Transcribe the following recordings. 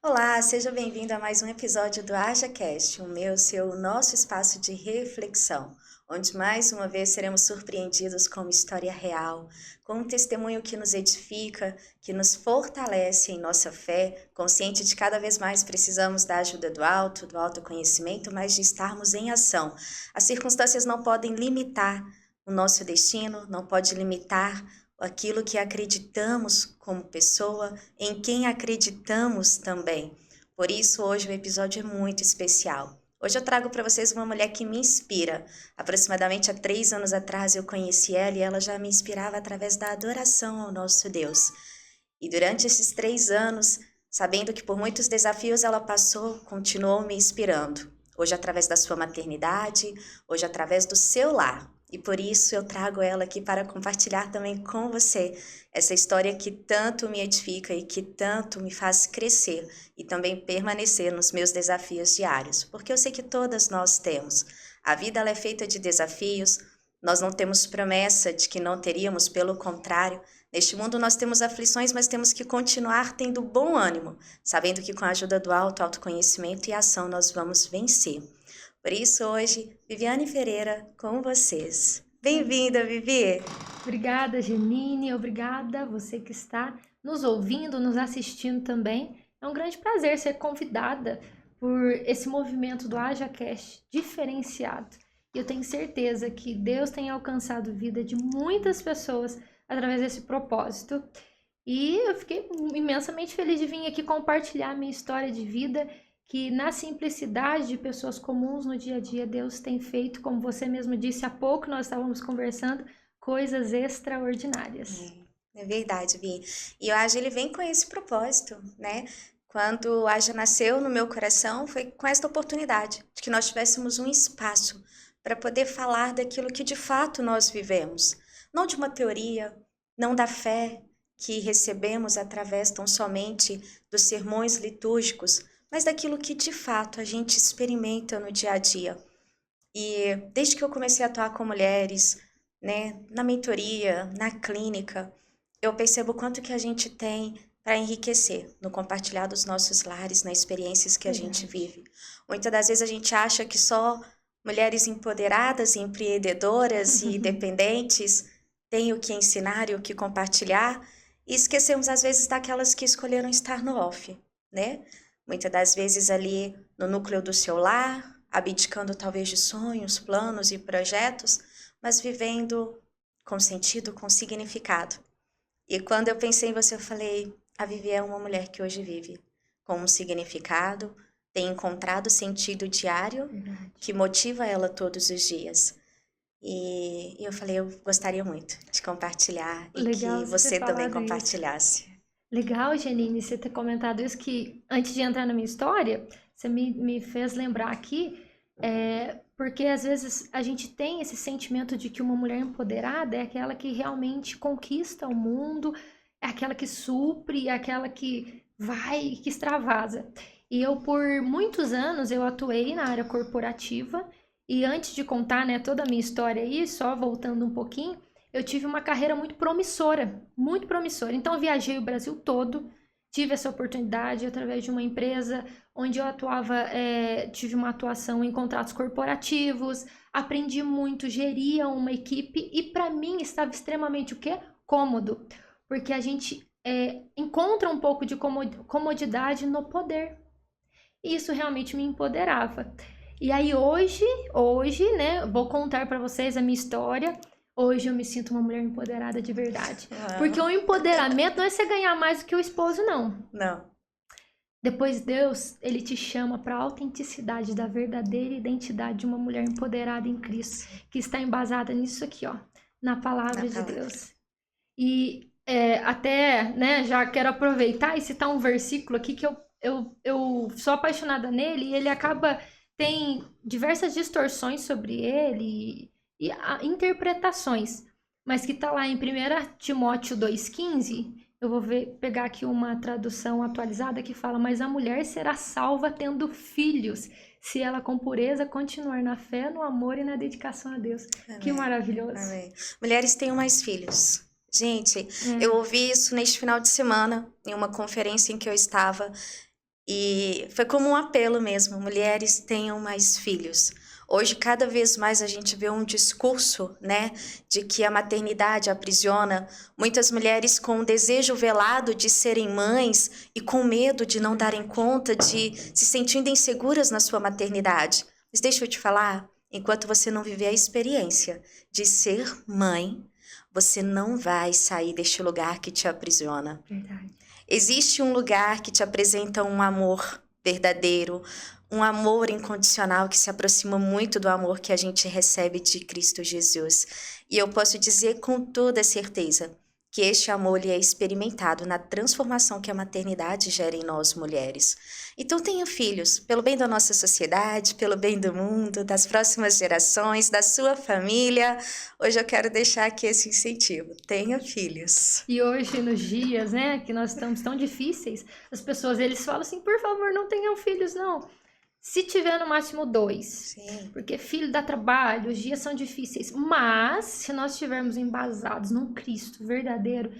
Olá, seja bem-vindo a mais um episódio do AjaCast, o meu, seu, nosso espaço de reflexão, onde mais uma vez seremos surpreendidos com uma história real, com um testemunho que nos edifica, que nos fortalece em nossa fé, consciente de cada vez mais precisamos da ajuda do autoconhecimento, mas de estarmos em ação. As circunstâncias não podem limitar o nosso destino, não pode limitar aquilo que acreditamos como pessoa, em quem acreditamos também. Por isso, hoje o episódio é muito especial. Hoje eu trago para vocês uma mulher que me inspira. Aproximadamente há 3 anos atrás eu conheci ela e ela já me inspirava através da adoração ao nosso Deus. E durante esses 3 anos, sabendo que por muitos desafios ela passou, continuou me inspirando. Hoje através da sua maternidade, hoje através do seu lar. E por isso eu trago ela aqui para compartilhar também com você essa história que tanto me edifica e que tanto me faz crescer e também permanecer nos meus desafios diários, porque eu sei que todas nós temos. A vida ela é feita de desafios, nós não temos promessa de que não teríamos, pelo contrário, neste mundo nós temos aflições, mas temos que continuar tendo bom ânimo, sabendo que com a ajuda do autoconhecimento e ação nós vamos vencer. Por isso, hoje, Viviane Ferreira com vocês. Bem-vinda, Vivi! Obrigada, Janine. Obrigada você que está nos ouvindo, nos assistindo também. É um grande prazer ser convidada por esse movimento do AjaCast diferenciado. E eu tenho certeza que Deus tem alcançado a vida de muitas pessoas através desse propósito. E eu fiquei imensamente feliz de vir aqui compartilhar minha história de vida, que na simplicidade de pessoas comuns no dia a dia, Deus tem feito, como você mesmo disse há pouco, nós estávamos conversando, coisas extraordinárias. É verdade, Vi. E o Aja, ele vem com esse propósito, né? Quando o Aja nasceu no meu coração, foi com esta oportunidade de que nós tivéssemos um espaço para poder falar daquilo que de fato nós vivemos. Não de uma teoria, não da fé que recebemos através tão somente dos sermões litúrgicos, mas daquilo que de fato a gente experimenta no dia a dia. E desde que eu comecei a atuar com mulheres, né, na mentoria, na clínica, eu percebo o quanto que a gente tem para enriquecer no compartilhar dos nossos lares, nas experiências que a gente vive. Muitas das vezes a gente acha que só mulheres empoderadas, empreendedoras e dependentes têm o que ensinar e o que compartilhar, e esquecemos às vezes daquelas que escolheram estar no off, né? Muitas das vezes ali no núcleo do seu lar, abdicando talvez de sonhos, planos e projetos, mas vivendo com sentido, com significado. E quando eu pensei em você, eu falei, a Vivi é uma mulher que hoje vive com um significado, tem encontrado sentido diário que motiva ela todos os dias. E eu falei, eu gostaria muito de compartilhar e Legal que você ter você também falado isso. compartilhasse. Legal, Janine, você ter comentado isso, que antes de entrar na minha história, você me fez lembrar aqui, porque às vezes a gente tem esse sentimento de que uma mulher empoderada é aquela que realmente conquista o mundo, é aquela que supre, é aquela que vai, que extravasa. E eu, por muitos anos, eu atuei na área corporativa, e antes de contar, né, toda a minha história aí, só voltando um pouquinho, eu tive uma carreira muito promissora, muito promissora. Então, eu viajei o Brasil todo, tive essa oportunidade através de uma empresa onde eu atuava, tive uma atuação em contratos corporativos, aprendi muito, geria uma equipe e para mim estava extremamente o quê? Cômodo, porque a gente encontra um pouco de comodidade no poder. E isso realmente me empoderava. E aí hoje, né, vou contar para vocês a minha história. Hoje eu me sinto uma mulher empoderada de verdade. Porque o empoderamento não é você ganhar mais do que o esposo, não. Não. Depois Deus, ele te chama para a autenticidade da verdadeira identidade de uma mulher empoderada em Cristo, que está embasada nisso aqui, ó, na palavra de Deus. E até, né, já quero aproveitar e citar um versículo aqui que eu sou apaixonada nele e ele tem diversas distorções sobre ele e interpretações, mas que está lá em 1 Timóteo 2,15, eu vou pegar aqui uma tradução atualizada que fala, mas a mulher será salva tendo filhos, se ela com pureza continuar na fé, no amor e na dedicação a Deus. Amém. Que maravilhoso. Amém. Mulheres tenham mais filhos. Gente, eu ouvi isso neste final de semana, em uma conferência em que eu estava, e foi como um apelo mesmo: mulheres tenham mais filhos. Hoje, cada vez mais a gente vê um discurso, né, de que a maternidade aprisiona muitas mulheres com um desejo velado de serem mães e com medo de não darem conta, de se sentindo inseguras na sua maternidade. Mas deixa eu te falar, enquanto você não viver a experiência de ser mãe, você não vai sair deste lugar que te aprisiona. Verdade. Existe um lugar que te apresenta um amor verdadeiro, um amor incondicional que se aproxima muito do amor que a gente recebe de Cristo Jesus. E eu posso dizer com toda certeza que este amor ele é experimentado na transformação que a maternidade gera em nós, mulheres. Então tenha filhos, pelo bem da nossa sociedade, pelo bem do mundo, das próximas gerações, da sua família. Hoje eu quero deixar aqui esse incentivo: tenha filhos. E hoje, nos dias, né, que nós estamos tão difíceis, as pessoas, eles falam assim, por favor, não tenham filhos, não. Se tiver no máximo 2. Sim. Porque filho dá trabalho, os dias são difíceis. Mas, se nós estivermos embasados num Cristo verdadeiro,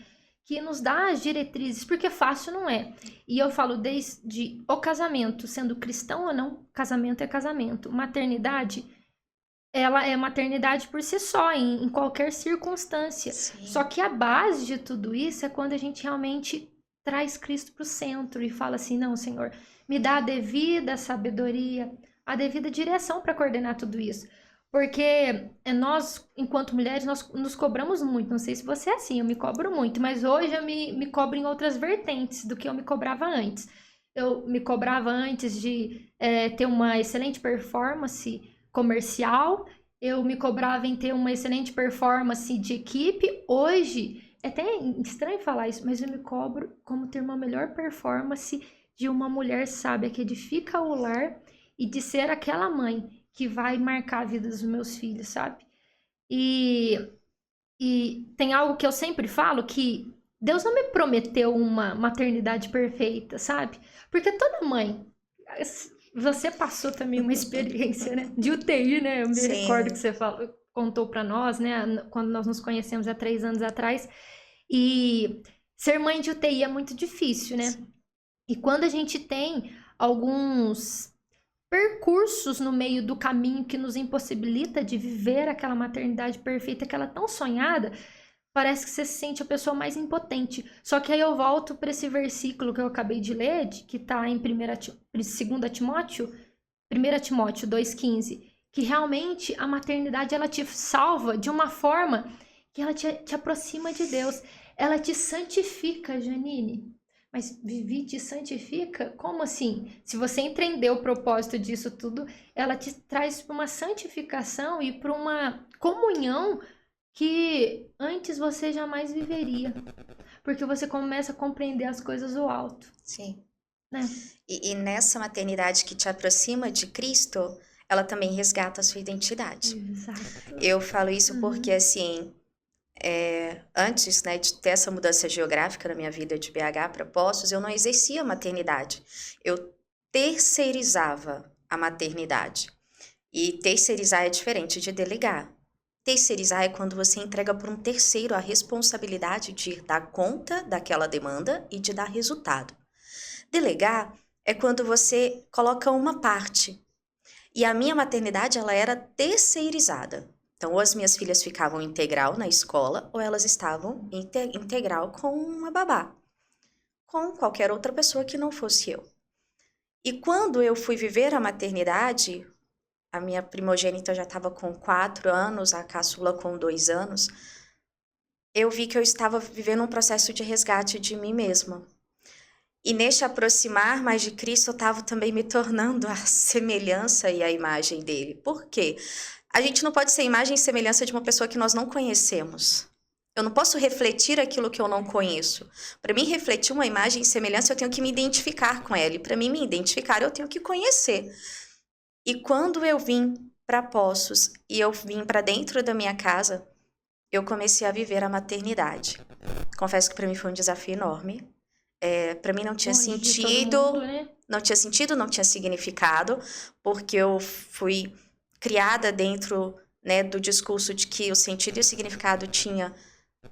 que nos dá as diretrizes, porque fácil não é. E eu falo desde o casamento, sendo cristão ou não, casamento é casamento. Maternidade, ela é maternidade por si só, em qualquer circunstância. Sim. Só que a base de tudo isso é quando a gente realmente traz Cristo para o centro e fala assim, não, Senhor, me dá a devida sabedoria, a devida direção para coordenar tudo isso. Porque nós, enquanto mulheres, nós nos cobramos muito. Não sei se você é assim, eu me cobro muito. Mas hoje eu me cobro em outras vertentes do que eu me cobrava antes. Eu me cobrava antes de ter uma excelente performance comercial. Eu me cobrava em ter uma excelente performance de equipe. Hoje, é até estranho falar isso, mas eu me cobro como ter uma melhor performance de uma mulher sábia que edifica o lar e de ser aquela mãe que vai marcar a vida dos meus filhos, sabe? E tem algo que eu sempre falo, que Deus não me prometeu uma maternidade perfeita, sabe? Porque toda mãe, você passou também uma experiência, né? De UTI, né? Eu me Sim. recordo que você contou pra nós, né? Quando nós nos conhecemos há 3 anos atrás. E ser mãe de UTI é muito difícil, né? E quando a gente tem alguns percursos no meio do caminho que nos impossibilita de viver aquela maternidade perfeita, aquela tão sonhada, parece que você se sente a pessoa mais impotente. Só que aí eu volto para esse versículo que eu acabei de ler, que está em 2 Timóteo 2,15, que realmente a maternidade ela te salva de uma forma que ela te aproxima de Deus. Ela te santifica, Janine. Mas Vivi te santifica? Como assim? Se você entender o propósito disso tudo, ela te traz para uma santificação e para uma comunhão que antes você jamais viveria. Porque você começa a compreender as coisas do alto. Sim. Né? E nessa maternidade que te aproxima de Cristo, ela também resgata a sua identidade. Exato. Eu falo isso porque, assim, antes, né, de ter essa mudança geográfica na minha vida de BH para Poços, eu não exercia a maternidade. Eu terceirizava a maternidade. E terceirizar é diferente de delegar. Terceirizar é quando você entrega para um terceiro a responsabilidade de dar conta daquela demanda e de dar resultado. Delegar é quando você coloca uma parte. E a minha maternidade, ela era terceirizada. Então, ou as minhas filhas ficavam integral na escola, ou elas estavam integral com uma babá, com qualquer outra pessoa que não fosse eu. E quando eu fui viver a maternidade, a minha primogênita já estava com 4 anos, a caçula com 2 anos, eu vi que eu estava vivendo um processo de resgate de mim mesma. E neste aproximar mais de Cristo, eu estava também me tornando a semelhança e a imagem dele. Por quê? A gente não pode ser imagem e semelhança de uma pessoa que nós não conhecemos. Eu não posso refletir aquilo que eu não conheço. Para mim, refletir uma imagem e semelhança, eu tenho que me identificar com ela. E para mim me identificar, eu tenho que conhecer. E quando eu vim para Poços e eu vim para dentro da minha casa, eu comecei a viver a maternidade. Confesso que para mim foi um desafio enorme. Para mim não tinha Longe de todo sentido mundo, né? não tinha sentido, não tinha significado, porque eu fui criada dentro, né, do discurso de que o sentido e o significado tinha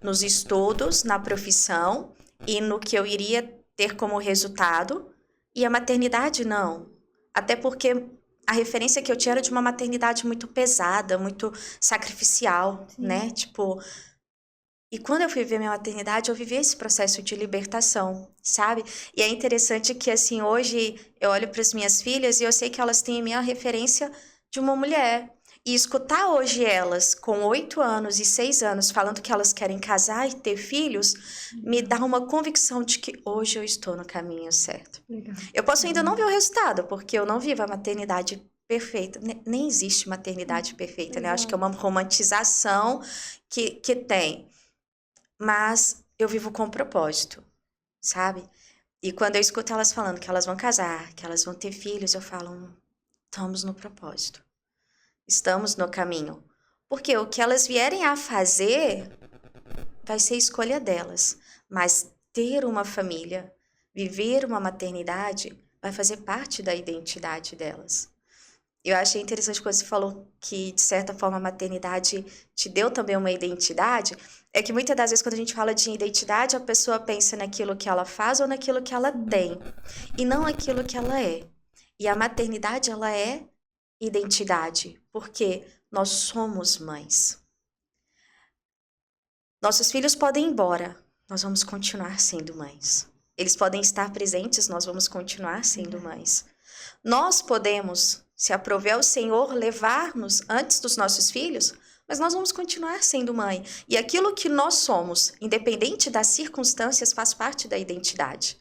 nos estudos, na profissão e no que eu iria ter como resultado, e a maternidade não. Até porque a referência que eu tinha era de uma maternidade muito pesada, muito sacrificial, Sim. né? Tipo, e quando eu fui viver minha maternidade, eu vivi esse processo de libertação, sabe? E é interessante que, assim, hoje eu olho para as minhas filhas e eu sei que elas têm a minha referência de uma mulher. E escutar hoje elas, com 8 anos e 6 anos, falando que elas querem casar e ter filhos, me dá uma convicção de que hoje eu estou no caminho certo. Legal. Eu posso ainda não ver o resultado, porque eu não vivo a maternidade perfeita. Nem existe maternidade perfeita, né? Eu acho que é uma romantização que tem. Mas eu vivo com propósito, sabe? E quando eu escuto elas falando que elas vão casar, que elas vão ter filhos, eu falo, estamos no propósito. Estamos no caminho. Porque o que elas vierem a fazer vai ser escolha delas. Mas ter uma família, viver uma maternidade, vai fazer parte da identidade delas. Eu achei interessante quando você falou que, de certa forma, a maternidade te deu também uma identidade. É que muitas das vezes, quando a gente fala de identidade, a pessoa pensa naquilo que ela faz ou naquilo que ela tem, e não aquilo que ela é. E a maternidade, ela é identidade, porque nós somos mães. Nossos filhos podem ir embora, nós vamos continuar sendo mães. Eles podem estar presentes, nós vamos continuar sendo mães. Nós podemos, se aprover o Senhor, levar-nos antes dos nossos filhos, mas nós vamos continuar sendo mãe. E aquilo que nós somos, independente das circunstâncias, faz parte da identidade.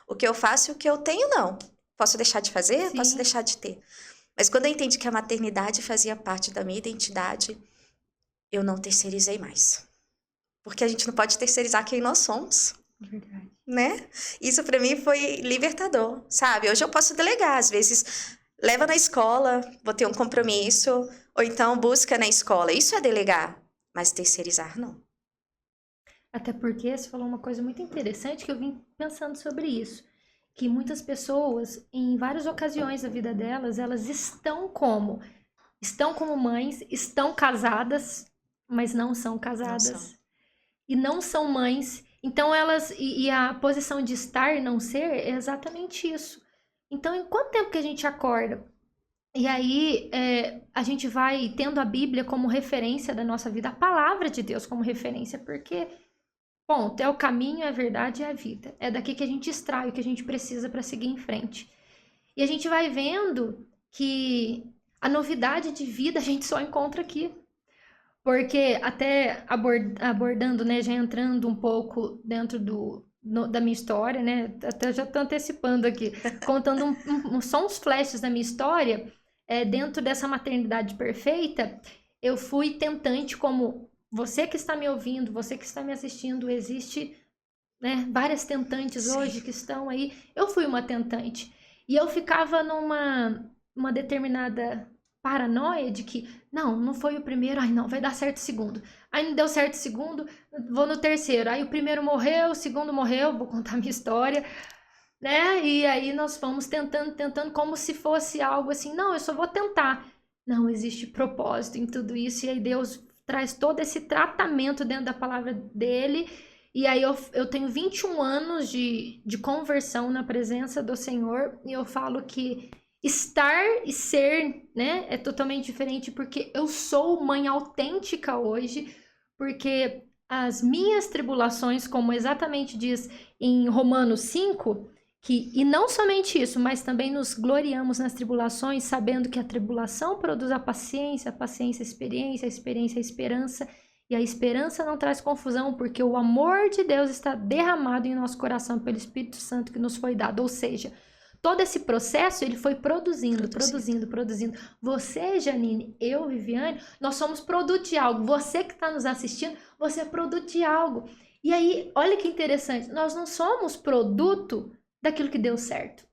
O que eu faço e o que eu tenho, não. Posso deixar de fazer? Sim. Posso deixar de ter. Mas quando eu entendi que a maternidade fazia parte da minha identidade, eu não terceirizei mais. Porque a gente não pode terceirizar quem nós somos. Verdade. Né? Isso para mim foi libertador, sabe? Hoje eu posso delegar, às vezes leva na escola, vou ter um compromisso, ou então busca na escola. Isso é delegar, mas terceirizar não. Até porque você falou uma coisa muito interessante que eu vim pensando sobre isso. Que muitas pessoas, em várias ocasiões da vida delas, elas estão como mães, estão casadas, mas não são casadas. Não são. E não são mães. Então elas. E a posição de estar e não ser é exatamente isso. Então, em quanto tempo que a gente acorda? E aí a gente vai tendo a Bíblia como referência da nossa vida, a palavra de Deus como referência, porque, ponto, é o caminho, é a verdade e é a vida. É daqui que a gente extrai o que a gente precisa para seguir em frente. E a gente vai vendo que a novidade de vida a gente só encontra aqui. Porque até abordando, né, já entrando um pouco dentro da minha história, né, até já tô antecipando aqui, contando só uns flashes da minha história, dentro dessa maternidade perfeita, eu fui tentante, como você que está me ouvindo, você que está me assistindo, existe, né, várias tentantes hoje que estão aí, eu fui uma tentante, e eu ficava numa determinada paranoia de que, não foi o primeiro, ai não, vai dar certo o segundo. Aí não deu certo o segundo, vou no terceiro. Aí o primeiro morreu, o segundo morreu, vou contar minha história, né? E aí nós vamos tentando, como se fosse algo assim, não, eu só vou tentar. Não, existe propósito em tudo isso, e aí Deus traz todo esse tratamento dentro da palavra dele, e aí eu tenho 21 anos de conversão na presença do Senhor, e eu falo que estar e ser, né, é totalmente diferente, porque eu sou mãe autêntica hoje, porque as minhas tribulações, como exatamente diz em Romanos 5, e não somente isso, mas também nos gloriamos nas tribulações, sabendo que a tribulação produz a paciência a experiência, a experiência a esperança, e a esperança não traz confusão, porque o amor de Deus está derramado em nosso coração pelo Espírito Santo que nos foi dado, ou seja, todo esse processo, ele foi produzindo. Você, Janine, eu, Viviane, nós somos produto de algo. Você que está nos assistindo, você é produto de algo. E aí, olha que interessante, nós não somos produto daquilo que deu certo.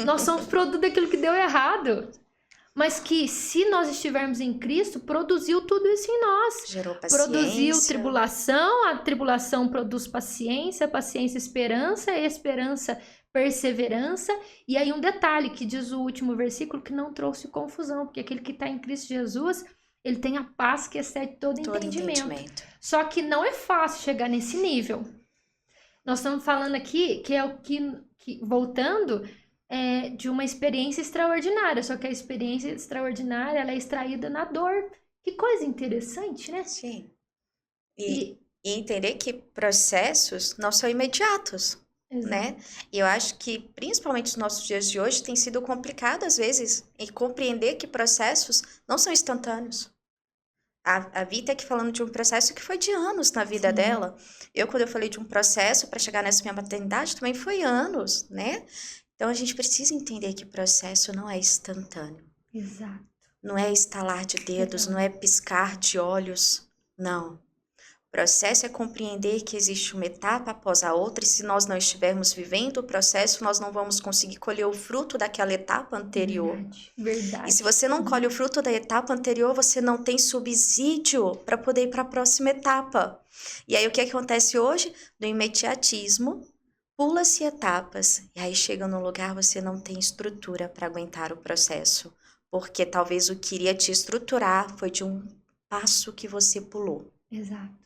Nós somos produto daquilo que deu errado. Mas que, se nós estivermos em Cristo, produziu tudo isso em nós. Gerou paciência. Produziu tribulação, a tribulação produz paciência, a paciência esperança, a esperança perseverança. E aí um detalhe que diz o último versículo que não trouxe confusão, porque aquele que está em Cristo Jesus, ele tem a paz que excede todo entendimento. Só que não é fácil chegar nesse nível. Nós estamos falando aqui que é o que voltando, de uma experiência extraordinária. Só que a experiência extraordinária, ela é extraída na dor. Que coisa interessante, né? Sim. E entender que processos não são imediatos, né? E eu acho que, principalmente nos nossos dias de hoje, tem sido complicado, às vezes, em compreender que processos não são instantâneos. A Vita aqui falando de um processo que foi de anos na vida dela. Quando eu falei de um processo para chegar nessa minha maternidade, também foi anos, né? Então, a gente precisa entender que processo não é instantâneo. Exato. Não é estalar de dedos, não é piscar de olhos, não. O processo é compreender que existe uma etapa após a outra, e se nós não estivermos vivendo o processo, nós não vamos conseguir colher o fruto daquela etapa anterior. Verdade. E se você não colhe o fruto da etapa anterior, você não tem subsídio para poder ir para a próxima etapa. E aí o que acontece hoje? No imediatismo, pula-se etapas, e aí chega num lugar você não tem estrutura para aguentar o processo, porque talvez o que iria te estruturar foi de um passo que você pulou. Exato.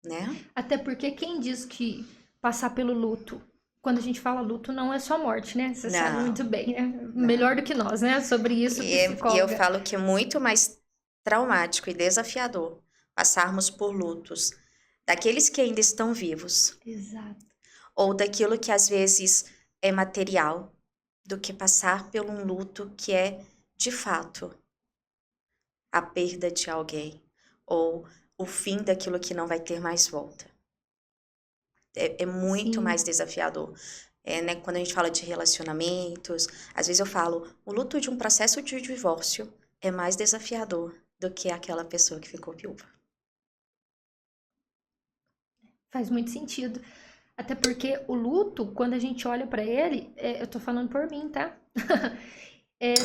Né? Até porque quem diz que passar pelo luto, quando a gente fala luto, não é só morte, né? Você sabe muito bem, né? Não. Melhor do que nós, né? Sobre isso, psicóloga. E eu falo que é muito mais traumático e desafiador passarmos por lutos daqueles que ainda estão vivos. Exato. Ou daquilo que às vezes é material, do que passar por um luto que é, de fato, a perda de alguém. Ou o fim daquilo que não vai ter mais volta. É muito mais desafiador. Né? Quando a gente fala de relacionamentos, às vezes eu falo, o luto de um processo de divórcio é mais desafiador do que aquela pessoa que ficou viúva. Faz muito sentido. Até porque o luto, quando a gente olha para ele, eu tô falando por mim, tá?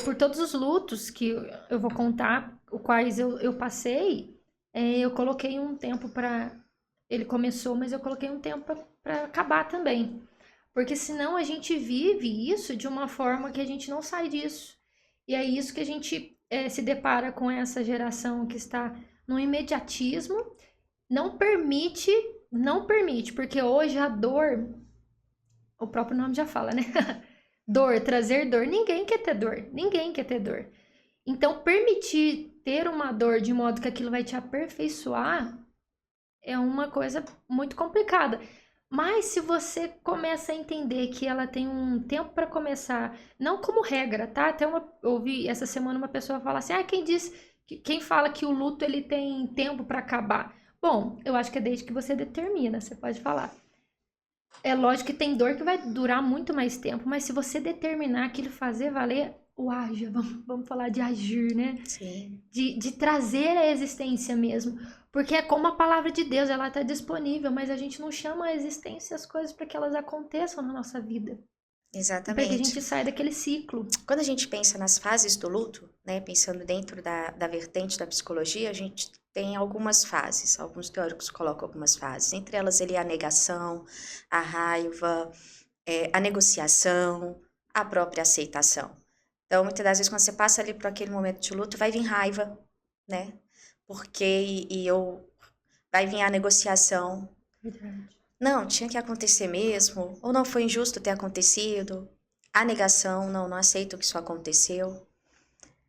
Por todos os lutos que eu vou contar, os quais eu passei, eu coloquei um tempo para... Ele começou, mas eu coloquei um tempo para acabar também. Porque senão a gente vive isso de uma forma que a gente não sai disso. E é isso que a gente se depara com essa geração que está no imediatismo. Não permite, porque hoje a dor, o próprio nome já fala, né? Dor, trazer dor. Ninguém quer ter dor. Então, permitir ter uma dor de modo que aquilo vai te aperfeiçoar é uma coisa muito complicada. Mas se você começa a entender que ela tem um tempo para começar, não como regra, tá? Até eu ouvi essa semana uma pessoa falar assim: quem fala que o luto ele tem tempo para acabar? Bom, eu acho que é desde que você determina, você pode falar. É lógico que tem dor que vai durar muito mais tempo, mas se você determinar aquilo fazer valer, o haja, vamos falar de agir, né? Sim. De trazer a existência mesmo. Porque é como a palavra de Deus, ela está disponível, mas a gente não chama a existência as coisas para que elas aconteçam na nossa vida. Exatamente. Para que a gente saia daquele ciclo. Quando a gente pensa nas fases do luto, né, pensando dentro da vertente da psicologia, a gente tem algumas fases. Alguns teóricos colocam algumas fases. Entre elas, a negação, a raiva, a negociação, a própria aceitação. Então, muitas das vezes, quando você passa ali por aquele momento de luto, vai vir raiva, né? Porque vai vir a negociação. Verdade. Não, tinha que acontecer mesmo, ou não foi injusto ter acontecido. A negação, não aceito que isso aconteceu.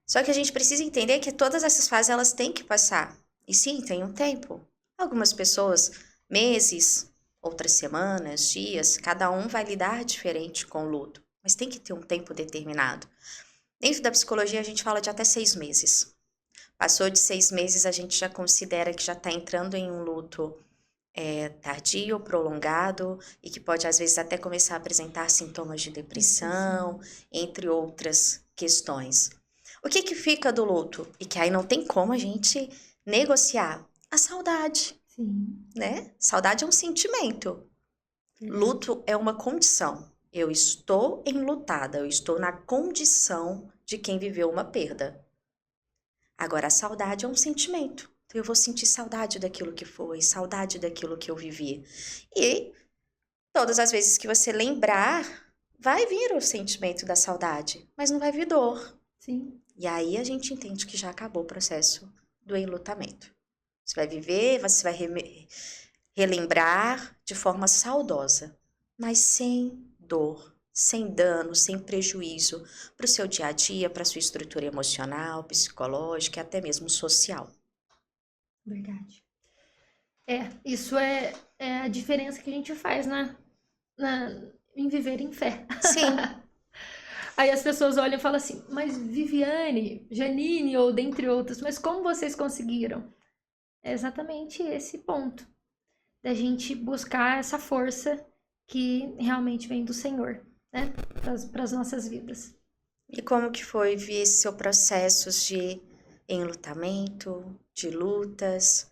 Só que a gente precisa entender que todas essas fases, elas têm que passar. E sim, tem um tempo. Algumas pessoas, meses, outras semanas, dias, cada um vai lidar diferente com o luto. Mas tem que ter um tempo determinado. Dentro da psicologia, a gente fala de até 6 meses. Passou de 6 meses, a gente já considera que já está entrando em um luto tardio, prolongado, e que pode, às vezes, até começar a apresentar sintomas de depressão, entre outras questões. O que fica do luto? E que aí não tem como a gente negociar. A saudade. Sim. Né? Saudade é um sentimento. Luto é uma condição. Eu estou enlutada, eu estou na condição de quem viveu uma perda. Agora, a saudade é um sentimento. Então, eu vou sentir saudade daquilo que foi, saudade daquilo que eu vivi. E todas as vezes que você lembrar vai vir o sentimento da saudade, mas não vai vir dor. Sim. E aí a gente entende que já acabou o processo do enlutamento. Você vai viver, você vai relembrar de forma saudosa, mas sem dor, sem dano, sem prejuízo para o seu dia a dia, para a sua estrutura emocional, psicológica e até mesmo social. Verdade. Isso é a diferença que a gente faz em viver em fé. Sim. Aí as pessoas olham e falam assim, mas Viviane, Janine ou dentre outras, mas como vocês conseguiram? É exatamente esse ponto, da gente buscar essa força que realmente vem do Senhor, né, para as nossas vidas. E como que foi ver esse seu processo de enlutamento, de lutas,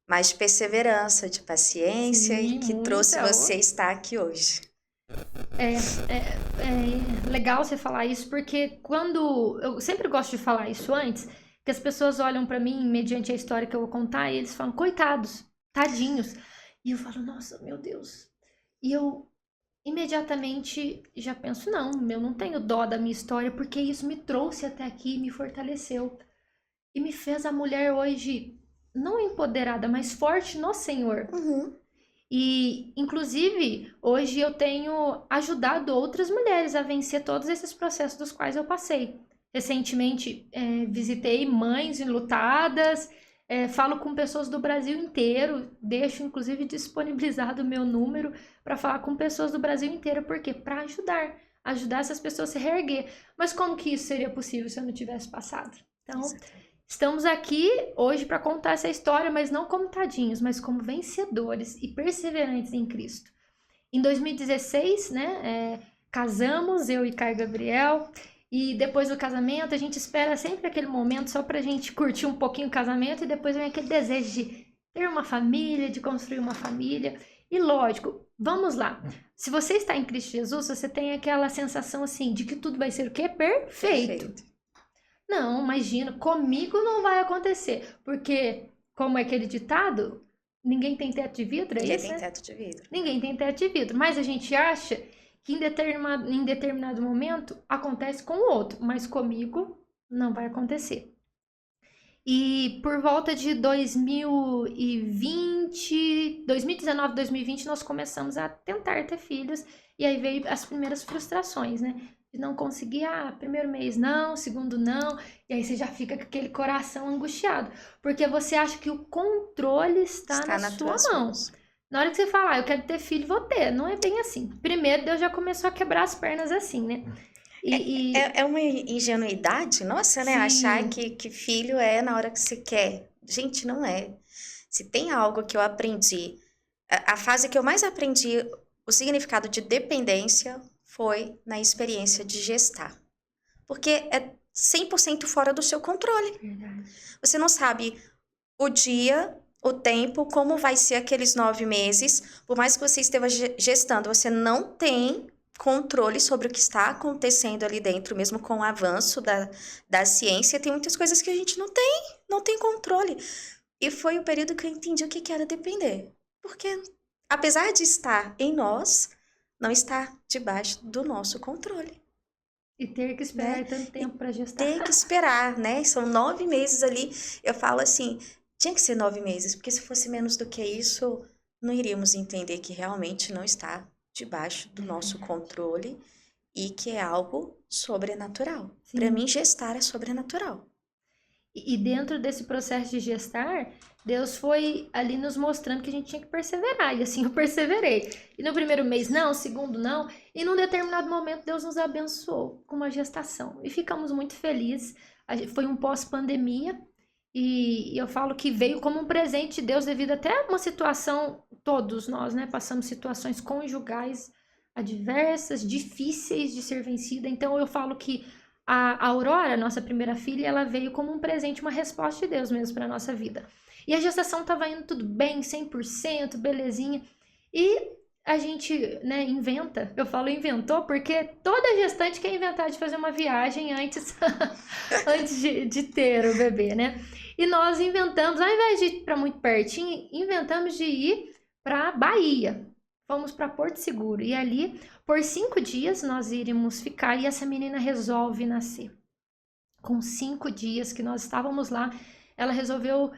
mas de perseverança, de paciência Sim, e que trouxe você estar aqui hoje? É legal você falar isso, porque eu sempre gosto de falar isso antes, que as pessoas olham pra mim, mediante a história que eu vou contar, e eles falam, coitados, tadinhos. E eu falo, nossa, meu Deus. E eu imediatamente já penso, não, eu não tenho dó da minha história, porque isso me trouxe até aqui, me fortaleceu. E me fez a mulher hoje, não empoderada, mas forte no Senhor. Uhum. E, inclusive, hoje eu tenho ajudado outras mulheres a vencer todos esses processos dos quais eu passei. Recentemente, visitei mães enlutadas, falo com pessoas do Brasil inteiro, deixo, inclusive, disponibilizado o meu número para falar com pessoas do Brasil inteiro. Por quê? Para ajudar essas pessoas a se reerguer. Mas como que isso seria possível se eu não tivesse passado? Então, estamos aqui hoje para contar essa história, mas não como tadinhos, mas como vencedores e perseverantes em Cristo. Em 2016, né, casamos, eu e Caio Gabriel, e depois do casamento a gente espera sempre aquele momento só pra gente curtir um pouquinho o casamento e depois vem aquele desejo de ter uma família, de construir uma família. E lógico, vamos lá, se você está em Cristo Jesus, você tem aquela sensação assim de que tudo vai ser o quê? Perfeito. Não, imagina, comigo não vai acontecer, porque, como é aquele ditado, ninguém tem teto de vidro, é Ninguém isso, tem né? teto de vidro. Ninguém tem teto de vidro, mas a gente acha que em determinado momento acontece com o outro, mas comigo não vai acontecer. E por volta de 2019, 2020, nós começamos a tentar ter filhos, e aí veio as primeiras frustrações, né? De não conseguir, primeiro mês não, segundo não, e aí você já fica com aquele coração angustiado, porque você acha que o controle está na sua mão. Na hora que você fala, eu quero ter filho, vou ter, não é bem assim. Primeiro, Deus já começou a quebrar as pernas assim, né? É uma ingenuidade, nossa, né? Sim. Achar que filho é na hora que você quer. Gente, não é. Se tem algo que eu aprendi, a fase que eu mais aprendi o significado de dependência foi na experiência de gestar. Porque é 100% fora do seu controle. Verdade. Você não sabe o dia, o tempo, como vai ser aqueles 9 meses. Por mais que você esteja gestando, você não tem controle sobre o que está acontecendo ali dentro, mesmo com o avanço da ciência. Tem muitas coisas que a gente não tem controle. E foi o período que eu entendi o que era depender. Porque, apesar de estar em nós, não está debaixo do nosso controle. E ter que esperar tanto tempo para gestar. Ter que esperar, né? São 9 meses ali. Eu falo assim, tinha que ser 9 meses, porque se fosse menos do que isso, não iríamos entender que realmente não está debaixo do nosso controle e que é algo sobrenatural. Para mim, gestar é sobrenatural. E dentro desse processo de gestar, Deus foi ali nos mostrando que a gente tinha que perseverar. E assim eu perseverei. E no primeiro mês não, segundo não. E num determinado momento Deus nos abençoou com uma gestação. E ficamos muito felizes. Foi um pós-pandemia. E eu falo que veio como um presente de Deus devido até uma situação, todos nós, né? Passamos situações conjugais adversas, difíceis de ser vencida. Então eu falo que a Aurora, nossa primeira filha, ela veio como um presente, uma resposta de Deus mesmo para a nossa vida. E a gestação estava indo tudo bem, 100%, belezinha. E a gente, né, inventa. Eu falo inventou porque toda gestante quer inventar de fazer uma viagem antes, antes de ter o bebê, né? E nós inventamos, ao invés de ir para muito pertinho, inventamos de ir para Bahia. fomos para Porto Seguro. E ali, por 5 dias, nós iríamos ficar e essa menina resolve nascer. Com 5 dias que nós estávamos lá, ela resolveu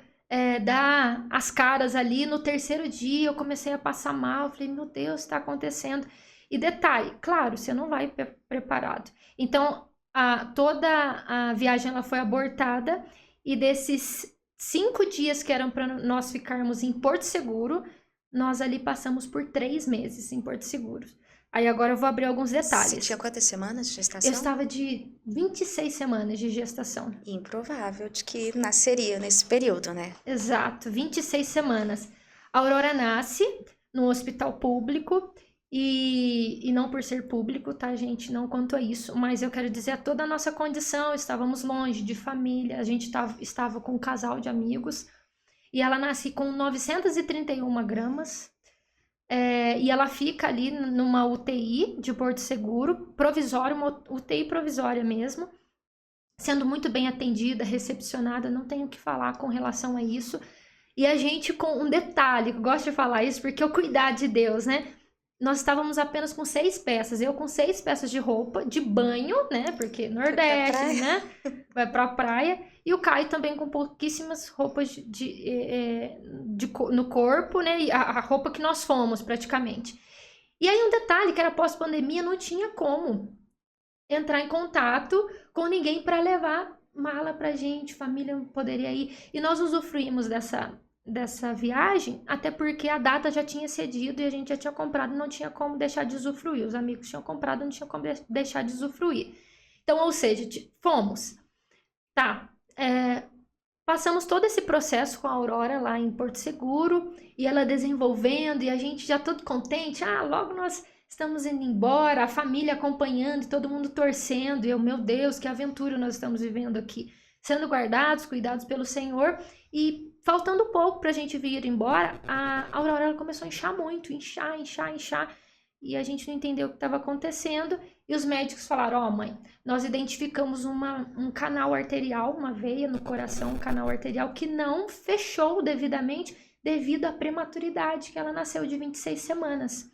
dar as caras ali. No 3º dia, eu comecei a passar mal. Eu falei, meu Deus, está acontecendo. E detalhe, claro, você não vai preparado. Então, toda a viagem ela foi abortada. E desses 5 dias que eram para nós ficarmos em Porto Seguro, nós ali passamos por 3 meses em Porto Seguro. Aí agora eu vou abrir alguns detalhes. Você tinha quantas semanas de gestação? Eu estava de 26 semanas de gestação. Improvável de que nasceria nesse período, né? Exato, 26 semanas. A Aurora nasce no hospital público e não por ser público, tá, gente? Não quanto a isso, mas eu quero dizer a toda a nossa condição. Estávamos longe de família, a gente estava com um casal de amigos e ela nasce com 931 gramas. E ela fica ali numa UTI de Porto Seguro, provisória, uma UTI provisória mesmo, sendo muito bem atendida, recepcionada, não tenho o que falar com relação a isso. E a gente, com um detalhe, eu gosto de falar isso porque o cuidado de Deus, né? Nós estávamos apenas com 6 peças, eu com 6 peças de roupa, de banho, né? Porque Nordeste, né? Vai pra praia. E o Caio também com pouquíssimas roupas no corpo, né? E a roupa que nós fomos, praticamente. E aí um detalhe, que era pós-pandemia, não tinha como entrar em contato com ninguém para levar mala pra gente, família não poderia ir. E nós usufruímos dessa viagem, até porque a data já tinha cedido e a gente já tinha comprado, não tinha como deixar de usufruir. Os amigos tinham comprado, não tinha como deixar de usufruir. Então, ou seja, fomos. Tá, passamos todo esse processo com a Aurora lá em Porto Seguro, e ela desenvolvendo, e a gente já todo contente, logo nós estamos indo embora, a família acompanhando, todo mundo torcendo, e eu, meu Deus, que aventura nós estamos vivendo aqui, sendo guardados, cuidados pelo Senhor, e faltando pouco pra gente vir embora, a Aurora ela começou a inchar muito, inchar, e a gente não entendeu o que estava acontecendo, e os médicos falaram, mãe, nós identificamos um canal arterial, uma veia no coração, um canal arterial que não fechou devidamente devido à prematuridade, que ela nasceu de 26 semanas.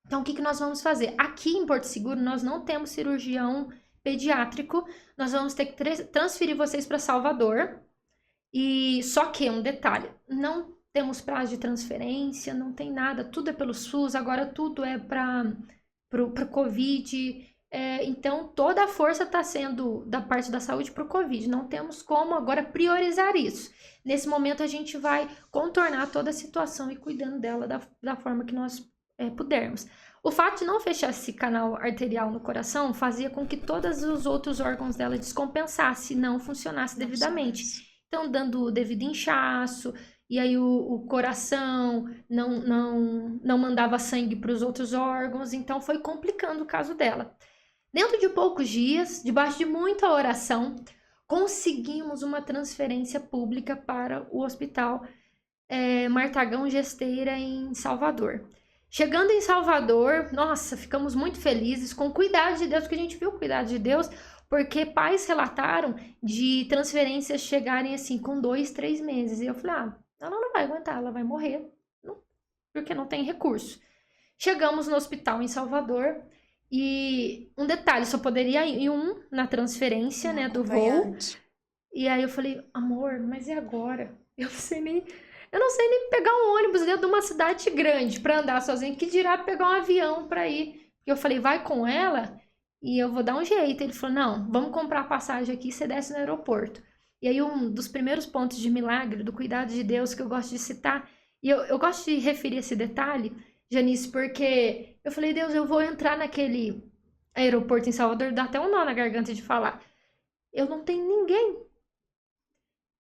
Então, o que nós vamos fazer? Aqui em Porto Seguro, nós não temos cirurgião pediátrico, nós vamos ter que transferir vocês para Salvador, e só que, um detalhe, não temos prazo de transferência, não tem nada, tudo é pelo SUS, agora tudo é para o Covid, então toda a força está sendo da parte da saúde para o Covid, não temos como agora priorizar isso. Nesse momento a gente vai contornar toda a situação e cuidando dela da forma que nós pudermos. O fato de não fechar esse canal arterial no coração fazia com que todos os outros órgãos dela descompensassem, não funcionasse devidamente. Então, dando o devido inchaço, e aí o coração não mandava sangue para os outros órgãos, então foi complicando o caso dela. Dentro de poucos dias, debaixo de muita oração, conseguimos uma transferência pública para o Hospital Martagão Gesteira em Salvador. Chegando em Salvador, nossa, ficamos muito felizes com o cuidado de Deus, porque a gente viu o cuidado de Deus, porque pais relataram de transferências chegarem assim com 2, 3 meses. E eu falei, ela não vai aguentar, ela vai morrer, porque não tem recurso. Chegamos no hospital em Salvador e um detalhe, só poderia ir na transferência, né, do voo. E aí eu falei, amor, mas e agora? Eu não sei nem pegar um ônibus dentro de uma cidade grande para andar sozinha, que dirá pegar um avião para ir. E eu falei, vai com ela e eu vou dar um jeito. Ele falou, não, vamos comprar passagem aqui e você desce no aeroporto. E aí um dos primeiros pontos de milagre, do cuidado de Deus que eu gosto de citar, e eu gosto de referir esse detalhe, Janice, porque eu falei, Deus, eu vou entrar naquele aeroporto em Salvador, dá até um nó na garganta de falar. Eu não tenho ninguém.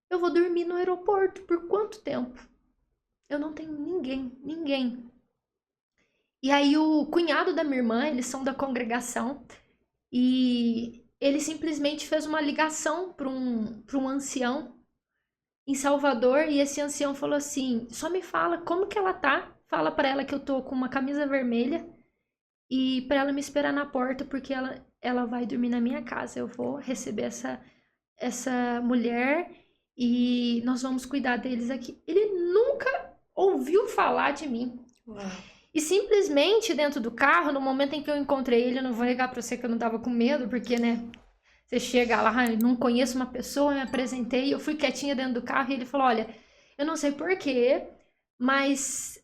Eu vou dormir no aeroporto. Por quanto tempo? Eu não tenho ninguém. E aí o cunhado da minha irmã, eles são da congregação, e ele simplesmente fez uma ligação para um ancião em Salvador, e esse ancião falou assim, só me fala como que ela tá, fala para ela que eu tô com uma camisa vermelha, e para ela me esperar na porta, porque ela vai dormir na minha casa, eu vou receber essa mulher, e nós vamos cuidar deles aqui. Ele nunca ouviu falar de mim. Uau. E simplesmente dentro do carro, no momento em que eu encontrei ele, eu não vou negar pra você que eu não tava com medo, porque, né, você chega lá, não conheço uma pessoa, me apresentei, eu fui quietinha dentro do carro e ele falou, olha, eu não sei porquê, mas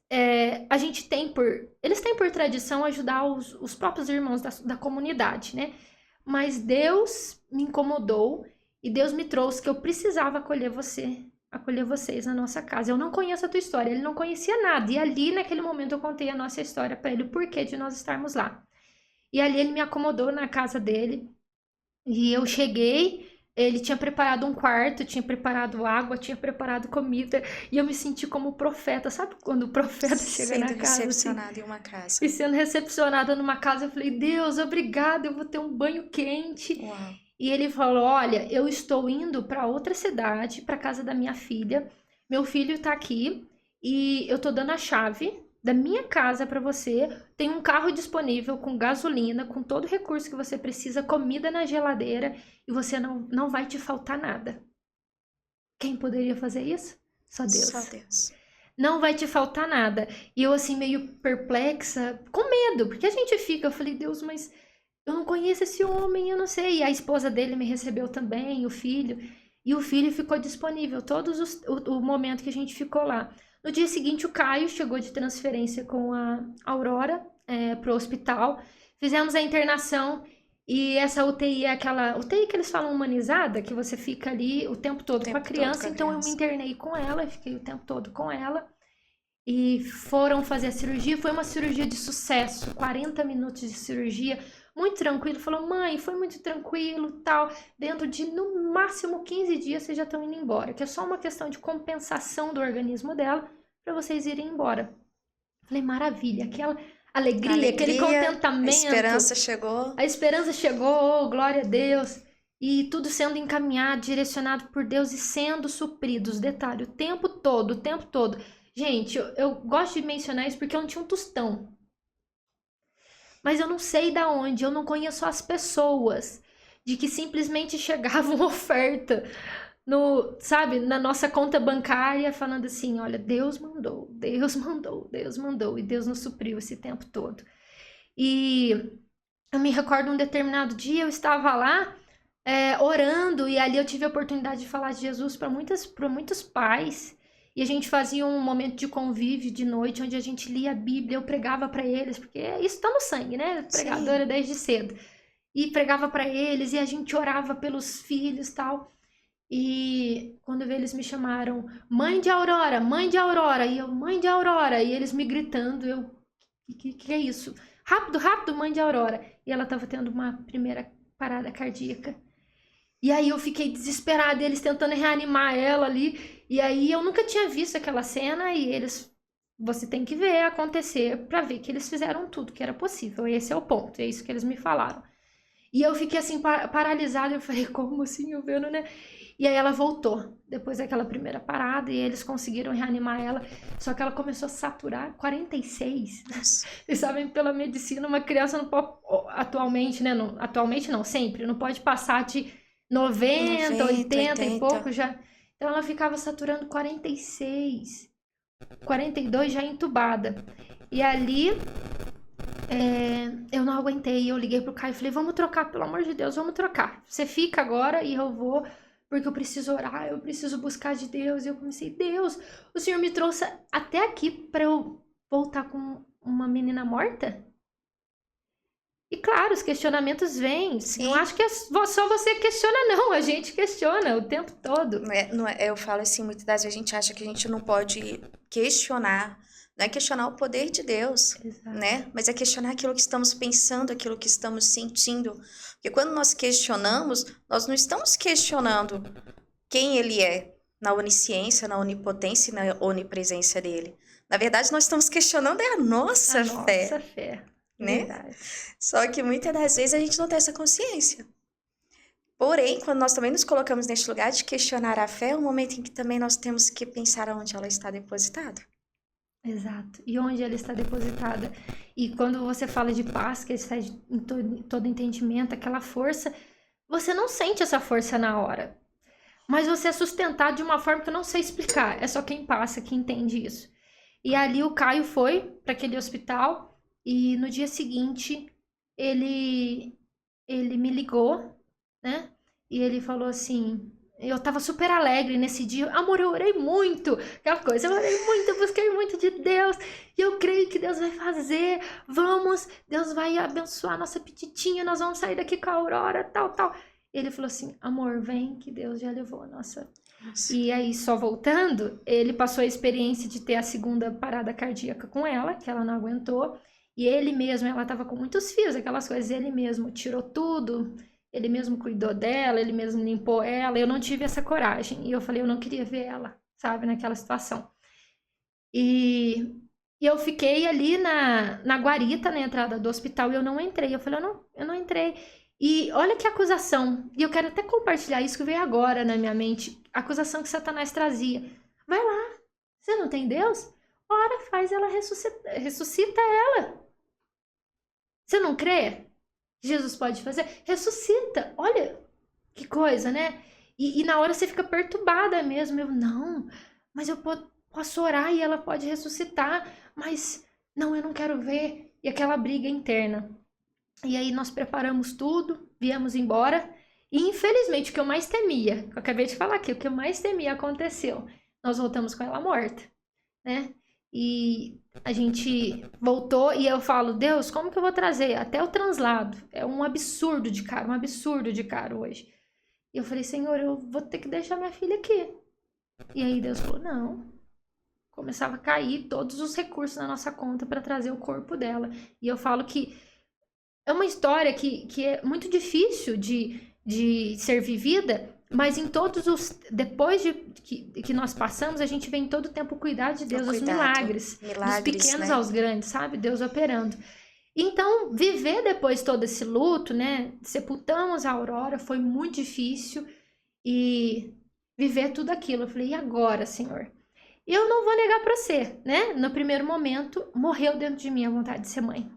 a gente tem eles têm por tradição ajudar os próprios irmãos da comunidade, né? Mas Deus me incomodou e Deus me trouxe que eu precisava acolher vocês na nossa casa. Eu não conheço a tua história, ele não conhecia nada. E ali, naquele momento, eu contei a nossa história para ele, o porquê de nós estarmos lá. E ali ele me acomodou na casa dele. E eu cheguei, ele tinha preparado um quarto, tinha preparado água, tinha preparado comida. E eu me senti como profeta. Sabe quando o profeta chega na casa? Sendo recepcionado em uma casa. E sendo recepcionada numa casa, eu falei, Deus, obrigada, eu vou ter um banho quente. Uau. E ele falou, olha, eu estou indo para outra cidade, para casa da minha filha. Meu filho tá aqui e eu tô dando a chave da minha casa para você. Tem um carro disponível com gasolina, com todo o recurso que você precisa, comida na geladeira e você não vai te faltar nada. Quem poderia fazer isso? Só Deus. Só Deus. Não vai te faltar nada. E eu assim meio perplexa, com medo, porque a gente fica, eu falei, Deus, mas eu não conheço esse homem, eu não sei. E a esposa dele me recebeu também, o filho. E o filho ficou disponível o momento que a gente ficou lá. No dia seguinte, o Caio chegou de transferência com a Aurora pro hospital. Fizemos a internação e essa UTI é aquela UTI que eles falam humanizada, que você fica ali o tempo todo com a criança. Então eu me internei com ela, fiquei o tempo todo com ela. E foram fazer a cirurgia. Foi uma cirurgia de sucesso, 40 minutos de cirurgia. Muito tranquilo, falou, mãe, foi muito tranquilo, tal. Dentro de, no máximo, 15 dias, vocês já estão indo embora. Que é só uma questão de compensação do organismo dela para vocês irem embora. Falei, maravilha, aquela alegria, aquele contentamento. A esperança chegou. A esperança chegou, oh, glória a Deus. E tudo sendo encaminhado, direcionado por Deus e sendo supridos. Detalhe, o tempo todo, o tempo todo. Gente, eu gosto de mencionar isso porque eu não tinha um tostão. Mas eu não sei da onde, eu não conheço as pessoas de que simplesmente chegava uma oferta sabe, na nossa conta bancária falando assim, olha, Deus mandou, Deus mandou, Deus mandou e Deus nos supriu esse tempo todo. E eu me recordo um determinado dia, eu estava lá orando e ali eu tive a oportunidade de falar de Jesus para muitos pais. E a gente fazia um momento de convívio de noite, onde a gente lia a Bíblia, eu pregava para eles, porque isso tá no sangue, né? Pregadora desde cedo. E pregava para eles, e a gente orava pelos filhos e tal. E quando eles me chamaram, mãe de Aurora, e eu, mãe de Aurora, e eles me gritando, eu, que é isso? Rápido, rápido, mãe de Aurora. E ela tava tendo uma primeira parada cardíaca. E aí eu fiquei desesperada, eles tentando reanimar ela ali. E aí eu nunca tinha visto aquela cena e você tem que ver acontecer pra ver que eles fizeram tudo que era possível. Esse é o ponto, é isso que eles me falaram. E eu fiquei assim paralisada, eu falei, como assim, eu vendo, né? E aí ela voltou, depois daquela primeira parada, e eles conseguiram reanimar ela. Só que ela começou a saturar 46. Vocês sabem, pela medicina, uma criança não pode, atualmente, né? Não, atualmente não, sempre, não pode passar de 90, 80 e pouco já. Então ela ficava saturando 46, 42 já entubada. E ali eu não aguentei, eu liguei pro Caio e falei, vamos trocar, pelo amor de Deus, vamos trocar. Você fica agora e eu vou, porque eu preciso orar, eu preciso buscar de Deus. E eu comecei, Deus, o Senhor me trouxe até aqui para eu voltar com uma menina morta? E claro, os questionamentos vêm. Sim. Não acho que é só você que questiona, não. A gente questiona o tempo todo. Eu falo assim, muitas das vezes a gente acha que a gente não pode questionar. Não é questionar o poder de Deus, exato, né? Mas é questionar aquilo que estamos pensando, aquilo que estamos sentindo. Porque quando nós questionamos, nós não estamos questionando quem Ele é, na onisciência, na onipotência e na onipresença dEle. Na verdade, nós estamos questionando a nossa fé. Nossa fé. Né? Verdade. Só que muitas das vezes a gente não tem essa consciência. Porém, quando nós também nos colocamos neste lugar de questionar a fé, é um momento em que também nós temos que pensar onde ela está depositada. Exato. E onde ela está depositada. E quando você fala de paz, que está em todo entendimento, aquela força, você não sente essa força na hora. Mas você é sustentado de uma forma que eu não sei explicar. É só quem passa que entende isso. E ali o Caio foi para aquele hospital e no dia seguinte ele me ligou, né? E ele falou assim, eu tava super alegre nesse dia. Amor, eu orei muito. Aquela coisa, eu orei muito, eu busquei muito de Deus. E eu creio que Deus vai fazer. Vamos, Deus vai abençoar nossa petitinha. Nós vamos sair daqui com a Aurora, tal, tal. Ele falou assim, amor, vem que Deus já levou a nossa. E aí, só voltando, ele passou a experiência de ter a segunda parada cardíaca com ela, que ela não aguentou. E ele mesmo, ela tava com muitos fios, aquelas coisas. Ele mesmo tirou tudo. Ele mesmo cuidou dela, ele mesmo limpou ela. Eu não tive essa coragem. E eu falei, eu não queria ver ela, sabe, naquela situação. E eu fiquei ali na guarita, na entrada do hospital, e eu não entrei. Eu falei, eu não entrei. E olha que acusação. E eu quero até compartilhar isso que veio agora na minha mente. A acusação que Satanás trazia. Vai lá, você não tem Deus? Ora, faz ela ressuscita ela. Você não crê? Jesus pode fazer? Ressuscita. Olha que coisa, né? E na hora você fica perturbada mesmo. Eu, não, mas eu posso orar e ela pode ressuscitar. Mas, não, eu não quero ver. E aquela briga interna. E aí nós preparamos tudo, viemos embora. E infelizmente o que eu mais temia, que eu acabei de falar aqui, o que eu mais temia aconteceu. Nós voltamos com ela morta, né? E a gente voltou e eu falo, Deus, como que eu vou trazer? Até o translado. É um absurdo de caro hoje. E eu falei, Senhor, eu vou ter que deixar minha filha aqui. E aí Deus falou, não. Começava a cair todos os recursos na nossa conta para trazer o corpo dela. E eu falo que é uma história que é muito difícil de ser vivida, mas em todos os... Depois que nós passamos, a gente vê em todo o tempo o cuidado de Deus, os milagres. Dos pequenos, né, aos grandes, sabe? Deus operando. Então, viver depois todo esse luto, né? Sepultamos a Aurora, foi muito difícil. E viver tudo aquilo. Eu falei, e agora, Senhor? Eu não vou negar pra você, né? No primeiro momento, morreu dentro de mim a vontade de ser mãe.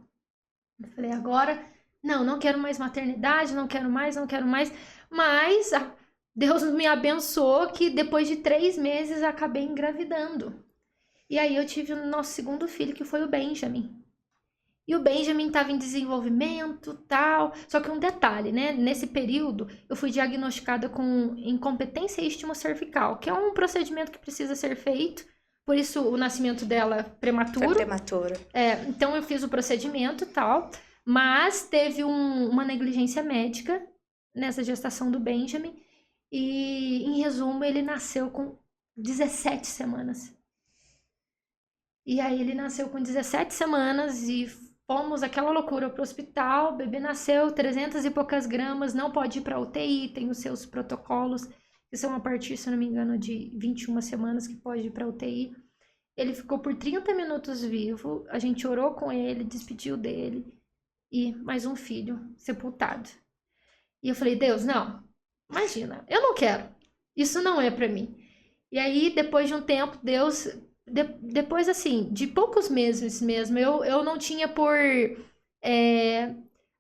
Eu falei, agora, não quero mais maternidade, não quero mais. Mas Deus me abençoou que depois de 3 meses acabei engravidando. E aí eu tive o nosso segundo filho, que foi o Benjamin. E o Benjamin estava em desenvolvimento, tal. Só que um detalhe, né? Nesse período, eu fui diagnosticada com incompetência istmo-cervical, que é um procedimento que precisa ser feito. Por isso, o nascimento dela prematuro. Foi prematuro. Então, eu fiz o procedimento e tal. Mas teve uma negligência médica nessa gestação do Benjamin. E, em resumo, ele nasceu com 17 semanas. E aí, ele nasceu com 17 semanas e fomos aquela loucura para o hospital. O bebê nasceu 300 e poucas gramas, não pode ir para UTI, tem os seus protocolos, que são a partir, se eu não me engano, de 21 semanas que pode ir para UTI. Ele ficou por 30 minutos vivo, a gente orou com ele, despediu dele, e mais um filho sepultado. E eu falei, Deus, não, imagina, eu não quero, isso não é para mim. E aí, depois de um tempo, Deus... Depois, assim, de poucos meses mesmo, eu não tinha por...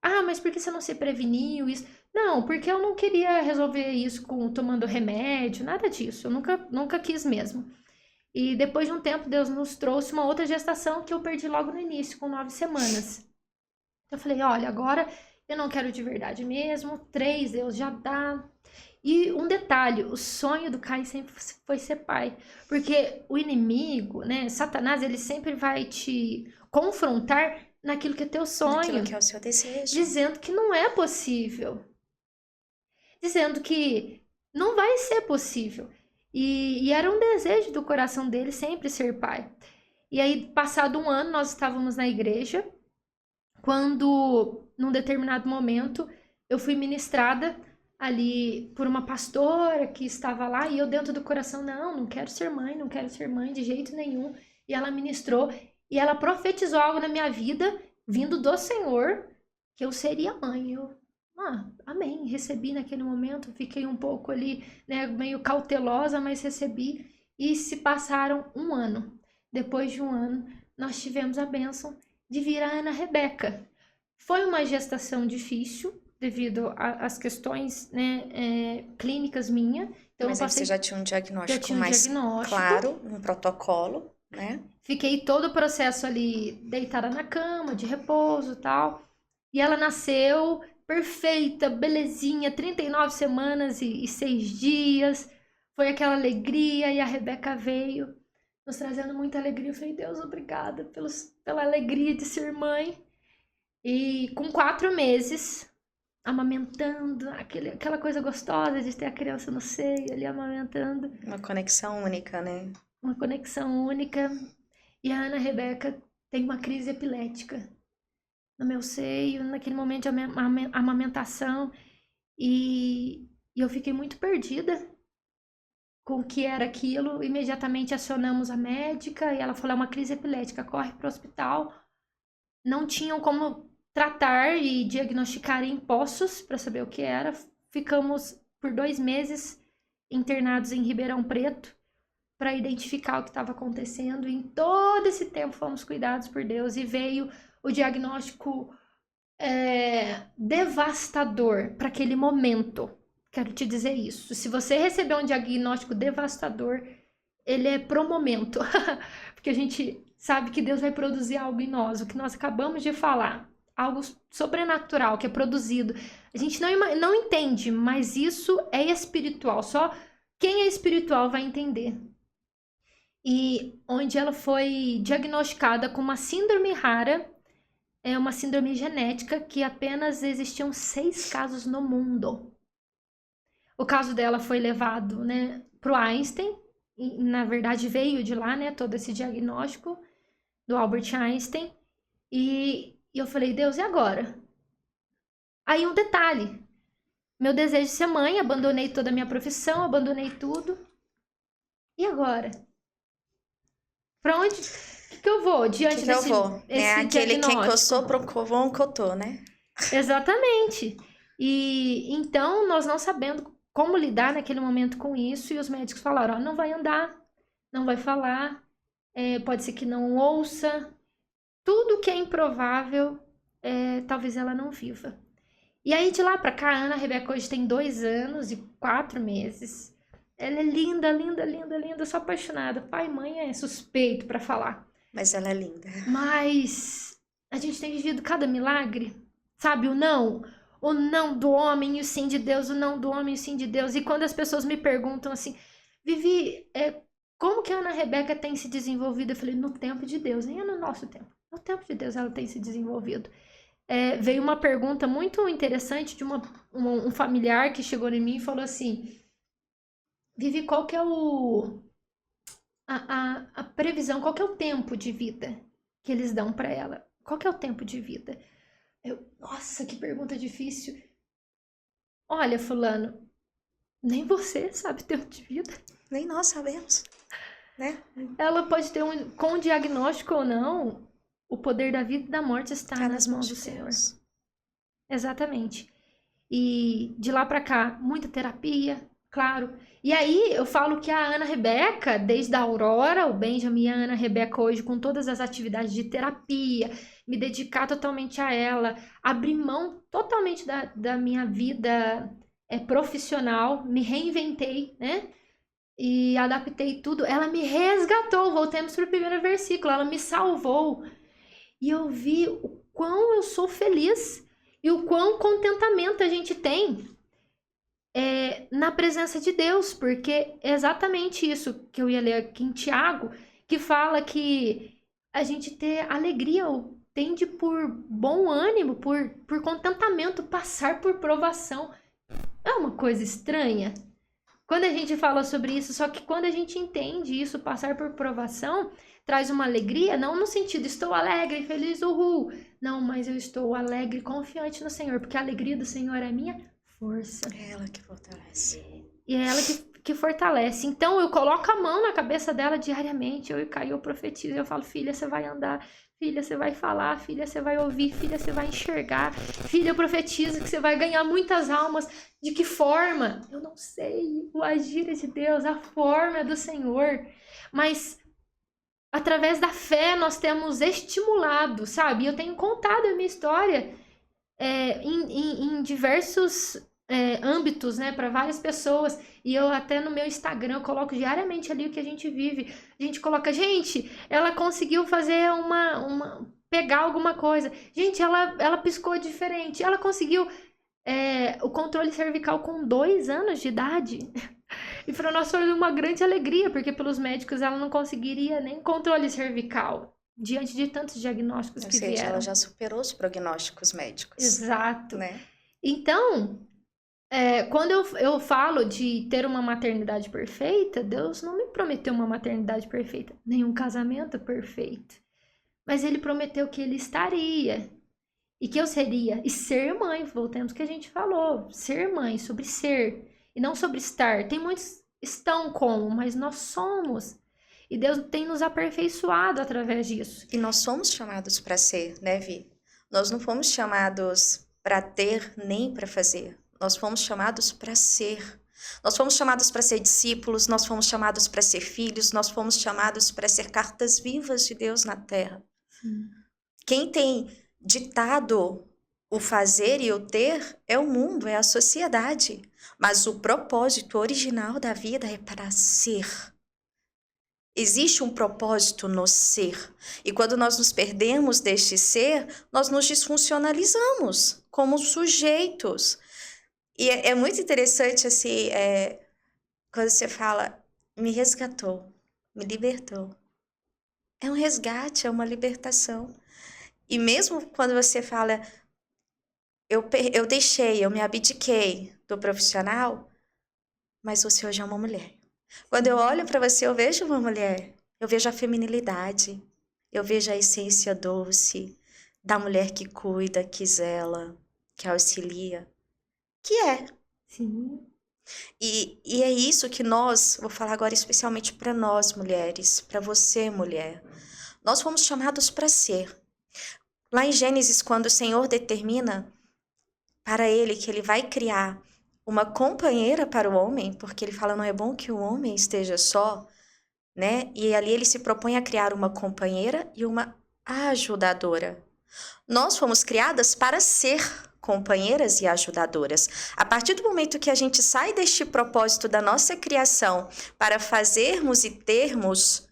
mas por que você não se preveniu isso? Não, porque eu não queria resolver isso tomando remédio, nada disso. Eu nunca quis mesmo. E depois de um tempo, Deus nos trouxe uma outra gestação que eu perdi logo no início, com 9 semanas. Eu falei, olha, agora eu não quero de verdade mesmo. 3, Deus já dá... E um detalhe, o sonho do Caio sempre foi ser pai. Porque o inimigo, né, Satanás, ele sempre vai te confrontar naquilo que é teu sonho. Naquilo que é o seu desejo. Dizendo que não é possível. Dizendo que não vai ser possível. E era um desejo do coração dele sempre ser pai. E aí, passado um ano, nós estávamos na igreja. Quando, num determinado momento, eu fui ministrada ali por uma pastora que estava lá, e eu dentro do coração, não quero ser mãe de jeito nenhum. E ela ministrou, e ela profetizou algo na minha vida, vindo do Senhor, que eu seria mãe. Eu, amém, recebi naquele momento, fiquei um pouco ali, né, meio cautelosa, mas recebi, e se passaram 1 ano. Depois de 1 ano, nós tivemos a bênção de vir a Ana Rebeca. Foi uma gestação difícil, devido às questões, né, clínicas minha. Então, mas você já tinha um diagnóstico mais claro, um protocolo. né? Fiquei todo o processo ali deitada na cama, de repouso e tal. E ela nasceu perfeita, belezinha, 39 semanas e 6 dias. Foi aquela alegria e a Rebeca veio nos trazendo muita alegria. Eu falei, Deus, obrigada pela alegria de ser mãe. E com 4 meses, amamentando, aquela coisa gostosa de ter a criança no seio ali amamentando. Uma conexão única, né? Uma conexão única. E a Ana Rebeca tem uma crise epilética no meu seio, naquele momento de amamentação. E eu fiquei muito perdida com o que era aquilo. Imediatamente acionamos a médica e ela falou, é uma crise epilética, corre para o hospital. Não tinham como tratar e diagnosticar em Poços para saber o que era. Ficamos por 2 meses internados em Ribeirão Preto para identificar o que estava acontecendo. E em todo esse tempo fomos cuidados por Deus e veio o diagnóstico devastador para aquele momento. Quero te dizer isso. Se você receber um diagnóstico devastador, ele é pro momento. Porque a gente sabe que Deus vai produzir algo em nós. O que nós acabamos de falar. Algo sobrenatural que é produzido. A gente não entende, mas isso é espiritual. Só quem é espiritual vai entender. E onde ela foi diagnosticada com uma síndrome rara, é uma síndrome genética que apenas existiam 6 casos no mundo. O caso dela foi levado, né, pro Einstein, e, na verdade veio de lá, né, todo esse diagnóstico do Albert Einstein, e eu falei, Deus, e agora? Aí um detalhe, meu desejo de ser mãe, abandonei toda a minha profissão, abandonei tudo, e agora? Pra onde que eu vou diante desse eu vou? É aquele que diagnóstico? encostou, provou um cotô, né? Exatamente. E então, nós não sabendo como lidar naquele momento com isso, e os médicos falaram, ó, não vai andar, não vai falar, pode ser que não ouça, tudo que é improvável, talvez ela não viva. E aí, de lá pra cá, a Ana Rebeca hoje tem 2 anos e 4 meses. Ela é linda, linda, linda, linda, eu sou apaixonada. Pai e mãe é suspeito pra falar. Mas ela é linda. Mas a gente tem vivido cada milagre, sabe? O não do homem e o sim de Deus, o não do homem e o sim de Deus. E quando as pessoas me perguntam assim, Vivi, como que a Ana Rebeca tem se desenvolvido? Eu falei, no tempo de Deus, nem é no nosso tempo. No tempo de Deus ela tem se desenvolvido. Veio uma pergunta muito interessante de um familiar que chegou em mim e falou assim, Vivi, qual que é a previsão, qual que é o tempo de vida que eles dão para ela? Qual que é o tempo de vida? Nossa, que pergunta difícil. Olha, fulano, nem você sabe o tempo de vida. Nem nós sabemos, né? Ela pode ter com diagnóstico ou não, o poder da vida e da morte está nas mãos do Senhor. Exatamente. E de lá para cá, muita terapia, claro. E aí eu falo que a Ana Rebeca, desde a Aurora, o Benjamin e a Ana Rebeca hoje, com todas as atividades de terapia, me dedicar totalmente a ela, abrir mão totalmente da minha vida profissional, me reinventei, né? E adaptei tudo. Ela me resgatou, voltemos para o primeiro versículo, ela me salvou. E eu vi o quão eu sou feliz e o quão contentamento a gente tem na presença de Deus, porque é exatamente isso que eu ia ler aqui em Tiago, que fala que a gente ter alegria tende por bom ânimo, por contentamento, passar por provação. É uma coisa estranha quando a gente fala sobre isso, só que quando a gente entende isso, passar por provação, traz uma alegria, não no sentido estou alegre, feliz, uhul. Não, mas eu estou alegre e confiante no Senhor, porque a alegria do Senhor é minha força. É ela que fortalece. E é ela que fortalece. Então eu coloco a mão na cabeça dela diariamente, eu e Caio, eu profetizo, eu falo, filha, você vai andar, filha, você vai falar, filha, você vai ouvir, filha, você vai enxergar, filha, eu profetizo que você vai ganhar muitas almas. De que forma? Eu não sei. O agir é de Deus, a forma é do Senhor. Mas através da fé nós temos estimulado, sabe? Eu tenho contado a minha história em diversos âmbitos, né, para várias pessoas. E eu até no meu Instagram eu coloco diariamente ali o que a gente vive. A gente coloca, gente, ela conseguiu fazer pegar alguma coisa. Gente, ela piscou diferente. Ela conseguiu o controle cervical com 2 anos de idade. E para nós foi uma grande alegria, porque pelos médicos ela não conseguiria nem controle cervical, diante de tantos diagnósticos que seja, vieram. ela já superou os prognósticos médicos. Exato. Né? Então, quando eu falo de ter uma maternidade perfeita, Deus não me prometeu uma maternidade perfeita, nem um casamento perfeito. Mas Ele prometeu que Ele estaria. E que eu seria. E ser mãe, voltando ao que a gente falou. Ser mãe, sobre ser. E não sobre estar. Tem muitos estão como, mas nós somos. E Deus tem nos aperfeiçoado através disso. E nós somos chamados para ser, né, Vi? Nós não fomos chamados para ter nem para fazer. Nós fomos chamados para ser. Nós fomos chamados para ser discípulos, nós fomos chamados para ser filhos, nós fomos chamados para ser cartas vivas de Deus na terra. Quem tem ditado o fazer e o ter é o mundo, é a sociedade. Mas o propósito original da vida é para ser. Existe um propósito no ser. E quando nós nos perdemos deste ser, nós nos disfuncionalizamos como sujeitos. E é muito interessante, assim, quando você fala, me resgatou, me libertou. É um resgate, é uma libertação. E mesmo quando você fala, eu deixei, eu me abdiquei do profissional, mas você hoje é uma mulher. Quando eu olho para você, eu vejo uma mulher. Eu vejo a feminilidade. Eu vejo a essência doce da mulher que cuida, que zela, que auxilia. Que é. Sim. E é isso que nós, vou falar agora especialmente para nós mulheres, para você mulher. Nós fomos chamados para ser. Lá em Gênesis, quando o Senhor determina para ele que ele vai criar uma companheira para o homem, porque ele fala, não é bom que o homem esteja só, né? E ali ele se propõe a criar uma companheira e uma ajudadora. Nós fomos criadas para ser companheiras e ajudadoras. A partir do momento que a gente sai deste propósito da nossa criação para fazermos e termos,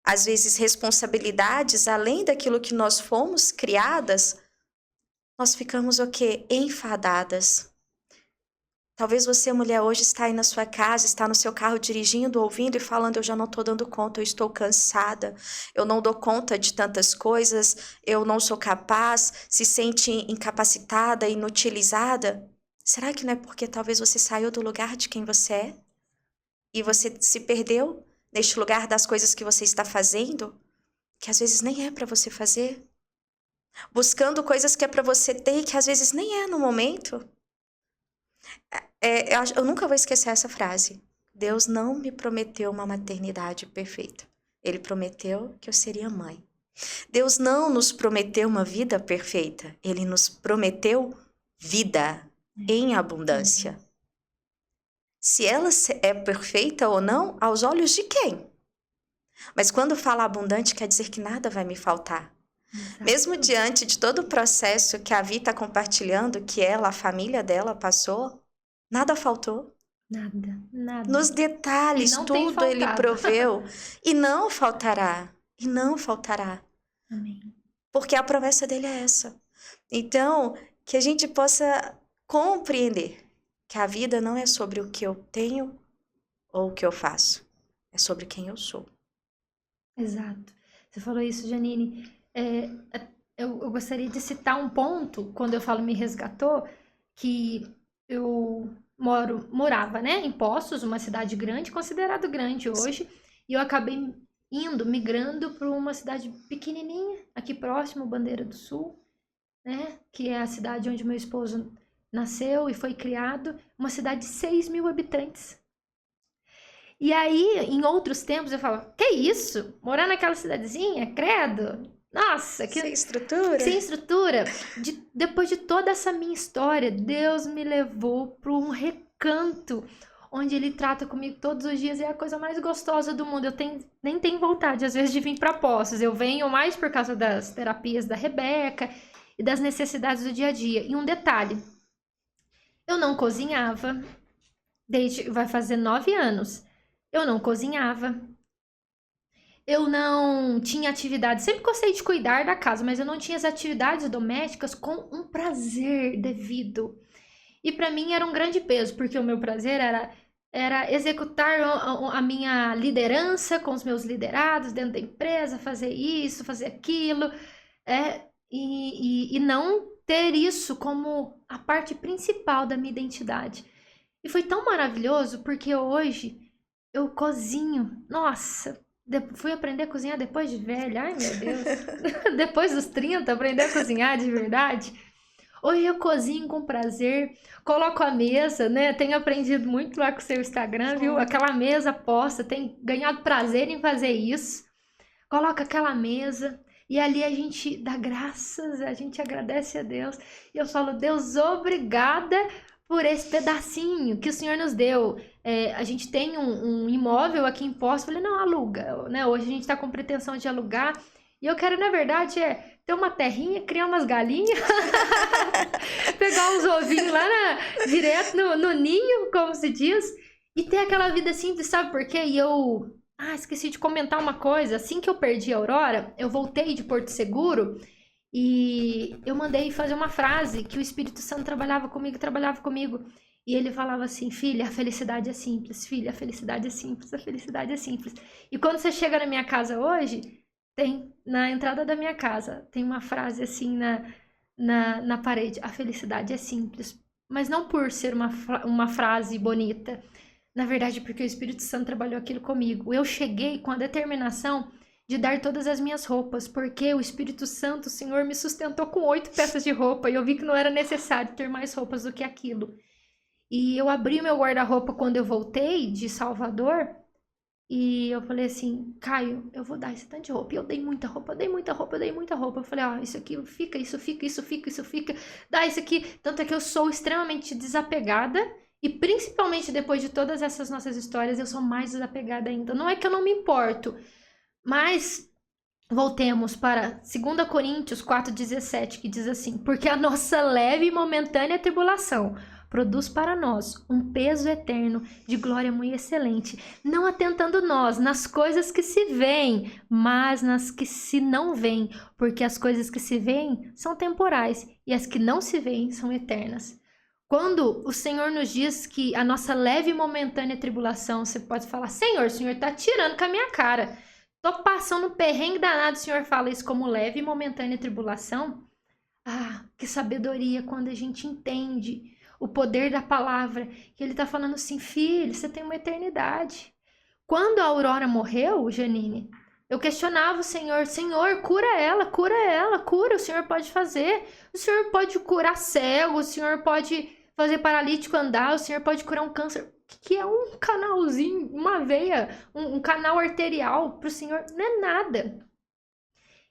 às vezes, responsabilidades além daquilo que nós fomos criadas, nós ficamos o quê? Enfadadas. Talvez você, mulher, hoje está aí na sua casa, está no seu carro dirigindo, ouvindo e falando, eu já não estou dando conta, eu estou cansada, eu não dou conta de tantas coisas, eu não sou capaz, se sente incapacitada, inutilizada. Será que não é porque talvez você saiu do lugar de quem você é? E você se perdeu neste lugar das coisas que você está fazendo, que às vezes nem é para você fazer? Buscando coisas que é para você ter e que às vezes nem é no momento? Eu nunca vou esquecer essa frase. Deus não me prometeu uma maternidade perfeita. Ele prometeu que eu seria mãe. Deus não nos prometeu uma vida perfeita. Ele nos prometeu vida em abundância. Se ela é perfeita ou não, aos olhos de quem? Mas quando fala abundante, quer dizer que nada vai me faltar. Exato. Mesmo diante de todo o processo que a Vi está compartilhando, que ela, a família dela passou, nada faltou. Nada. Nos detalhes, tudo Ele proveu. E não faltará. E não faltará. Amém. Porque a promessa dele é essa. Então, que a gente possa compreender que a vida não é sobre o que eu tenho ou o que eu faço. É sobre quem eu sou. Exato. Você falou isso, Janine. Eu gostaria de citar um ponto, quando eu falo me resgatou, que eu morava, né, em Poços, uma cidade grande, considerado grande hoje, e eu acabei migrando para uma cidade pequenininha, aqui próximo, Bandeira do Sul, né, que é a cidade onde meu esposo nasceu e foi criado, uma cidade de 6.000 habitantes. E aí, em outros tempos, eu falo, que isso? Morar naquela cidadezinha? Credo? Nossa, que... Sem estrutura? Sem estrutura. Depois de toda essa minha história, Deus me levou para um recanto onde Ele trata comigo todos os dias. É a coisa mais gostosa do mundo. Nem tenho vontade, às vezes, de vir para Poços. Eu venho mais por causa das terapias da Rebeca e das necessidades do dia a dia. E um detalhe. Eu não cozinhava. Vai fazer 9 anos. Eu não cozinhava. Eu não tinha atividade. Sempre gostei de cuidar da casa, mas eu não tinha as atividades domésticas com um prazer devido. E para mim era um grande peso, porque o meu prazer era executar a minha liderança com os meus liderados dentro da empresa, fazer isso, fazer aquilo, e não ter isso como a parte principal da minha identidade. E foi tão maravilhoso, porque hoje eu cozinho. Nossa, fui aprender a cozinhar depois de velha. Ai, meu Deus. Depois dos 30, aprender a cozinhar de verdade. Hoje eu cozinho com prazer, coloco a mesa, né? Tenho aprendido muito lá com o seu Instagram, viu? Aquela mesa posta, tenho ganhado prazer em fazer isso. Coloca aquela mesa e ali a gente dá graças, a gente agradece a Deus. E eu falo, Deus, obrigada por esse pedacinho que o Senhor nos deu. A gente tem um imóvel aqui em Poços, falei, não, aluga, né? Hoje a gente tá com pretensão de alugar. E eu quero, na verdade, ter uma terrinha, criar umas galinhas, pegar uns ovinhos lá direto no ninho, como se diz, e ter aquela vida simples, sabe por quê? E eu... esqueci de comentar uma coisa. Assim que eu perdi a Aurora, eu voltei de Porto Seguro e eu mandei fazer uma frase que o Espírito Santo trabalhava comigo. E ele falava assim, filha, a felicidade é simples. Filha, a felicidade é simples. A felicidade é simples. E quando você chega na minha casa hoje... Tem, na entrada da minha casa, tem uma frase assim na parede. A felicidade é simples. Mas não por ser uma frase bonita. Na verdade, porque o Espírito Santo trabalhou aquilo comigo. Eu cheguei com a determinação de dar todas as minhas roupas. Porque o Espírito Santo, o Senhor, me sustentou com 8 peças de roupa. E eu vi que não era necessário ter mais roupas do que aquilo. E eu abri meu guarda-roupa quando eu voltei de Salvador... E eu falei assim, Caio, eu vou dar esse tanto de roupa. E eu dei muita roupa, dei muita roupa, dei muita roupa. Eu falei, isso aqui fica, isso fica, isso fica, isso fica. Dá isso aqui. Tanto é que eu sou extremamente desapegada. E principalmente depois de todas essas nossas histórias, eu sou mais desapegada ainda. Não é que eu não me importo, mas voltemos para 2 Coríntios 4,17, que diz assim, porque a nossa leve e momentânea tribulação produz para nós um peso eterno de glória muito excelente, não atentando nós nas coisas que se veem, mas nas que se não veem, porque as coisas que se veem são temporais e as que não se veem são eternas. Quando o Senhor nos diz que a nossa leve e momentânea tribulação, você pode falar, Senhor, o Senhor está tirando com a minha cara. Tô passando um perrengue danado, o Senhor fala isso como leve e momentânea tribulação. Que sabedoria quando a gente entende o poder da palavra, que ele tá falando assim, filho, você tem uma eternidade. Quando a Aurora morreu, Janine, eu questionava o Senhor, Senhor, cura ela, cura, o Senhor pode fazer. O Senhor pode curar cego, o Senhor pode fazer paralítico andar, o Senhor pode curar um câncer, que é um canalzinho, uma veia, um canal arterial pro Senhor, não é nada.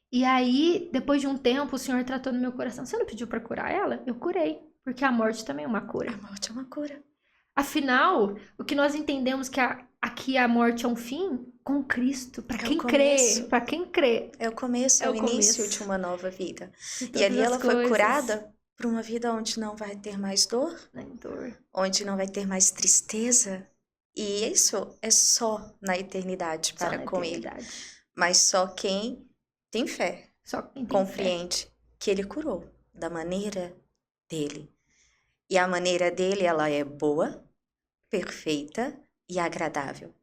E aí, depois de um tempo, o Senhor tratou no meu coração, você não pediu para curar ela? Eu curei. Porque a morte também é uma cura. A morte é uma cura. Afinal, o que nós entendemos que aqui a morte é um fim, com Cristo, para quem crê, para quem crê. É o começo, é o início de uma nova vida. E ali ela foi curada por uma vida onde não vai ter mais dor, onde não vai ter mais tristeza. E isso é só na eternidade para com Ele. Mas só quem tem fé compreende que Ele curou da maneira dele. E a maneira dele, ela é boa, perfeita e agradável.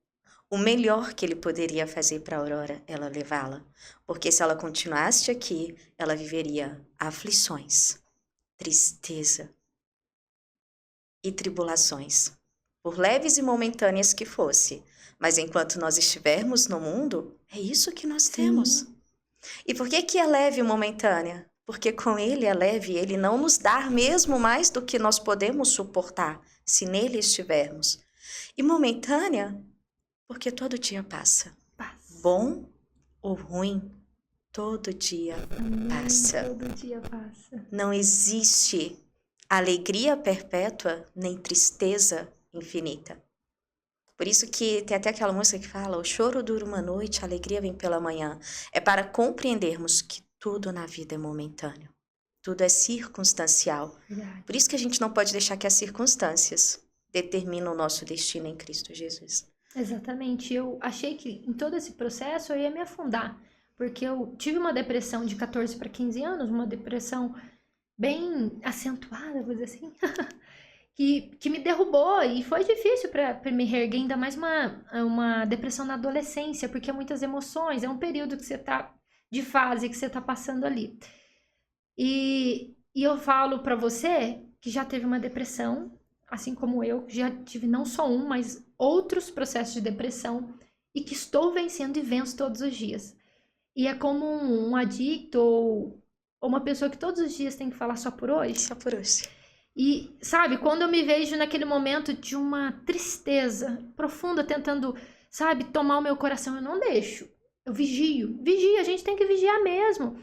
O melhor que ele poderia fazer para a Aurora, ela levá-la. Porque se ela continuasse aqui, ela viveria aflições, tristeza e tribulações, por leves e momentâneas que fosse. Mas enquanto nós estivermos no mundo, é isso que nós temos. E por que é leve e momentânea? Porque com Ele é leve, Ele não nos dá mesmo mais do que nós podemos suportar, se nele estivermos. E momentânea, porque todo dia passa. Bom ou ruim, todo dia passa. Todo dia passa. Não existe alegria perpétua, nem tristeza infinita. Por isso que tem até aquela música que fala, o choro dura uma noite, a alegria vem pela manhã. É para compreendermos que tudo na vida é momentâneo. Tudo é circunstancial. Verdade. Por isso que a gente não pode deixar que as circunstâncias determinam o nosso destino em Cristo Jesus. Exatamente. Eu achei que em todo esse processo eu ia me afundar, porque eu tive uma depressão de 14 para 15 anos, uma depressão bem acentuada, vou dizer assim, que me derrubou e foi difícil para me reerguer, ainda mais uma depressão na adolescência, porque é muitas emoções, é um período que você tá de fase que você tá passando ali. E eu falo para você que já teve uma depressão, assim como eu, já tive não só um, mas outros processos de depressão e que estou vencendo e venço todos os dias. E é como um adicto ou uma pessoa que todos os dias tem que falar só por hoje. Só por hoje. E, sabe, quando eu me vejo naquele momento de uma tristeza profunda, tentando, sabe, tomar o meu coração, eu não deixo. Eu vigio. Vigia, a gente tem que vigiar mesmo.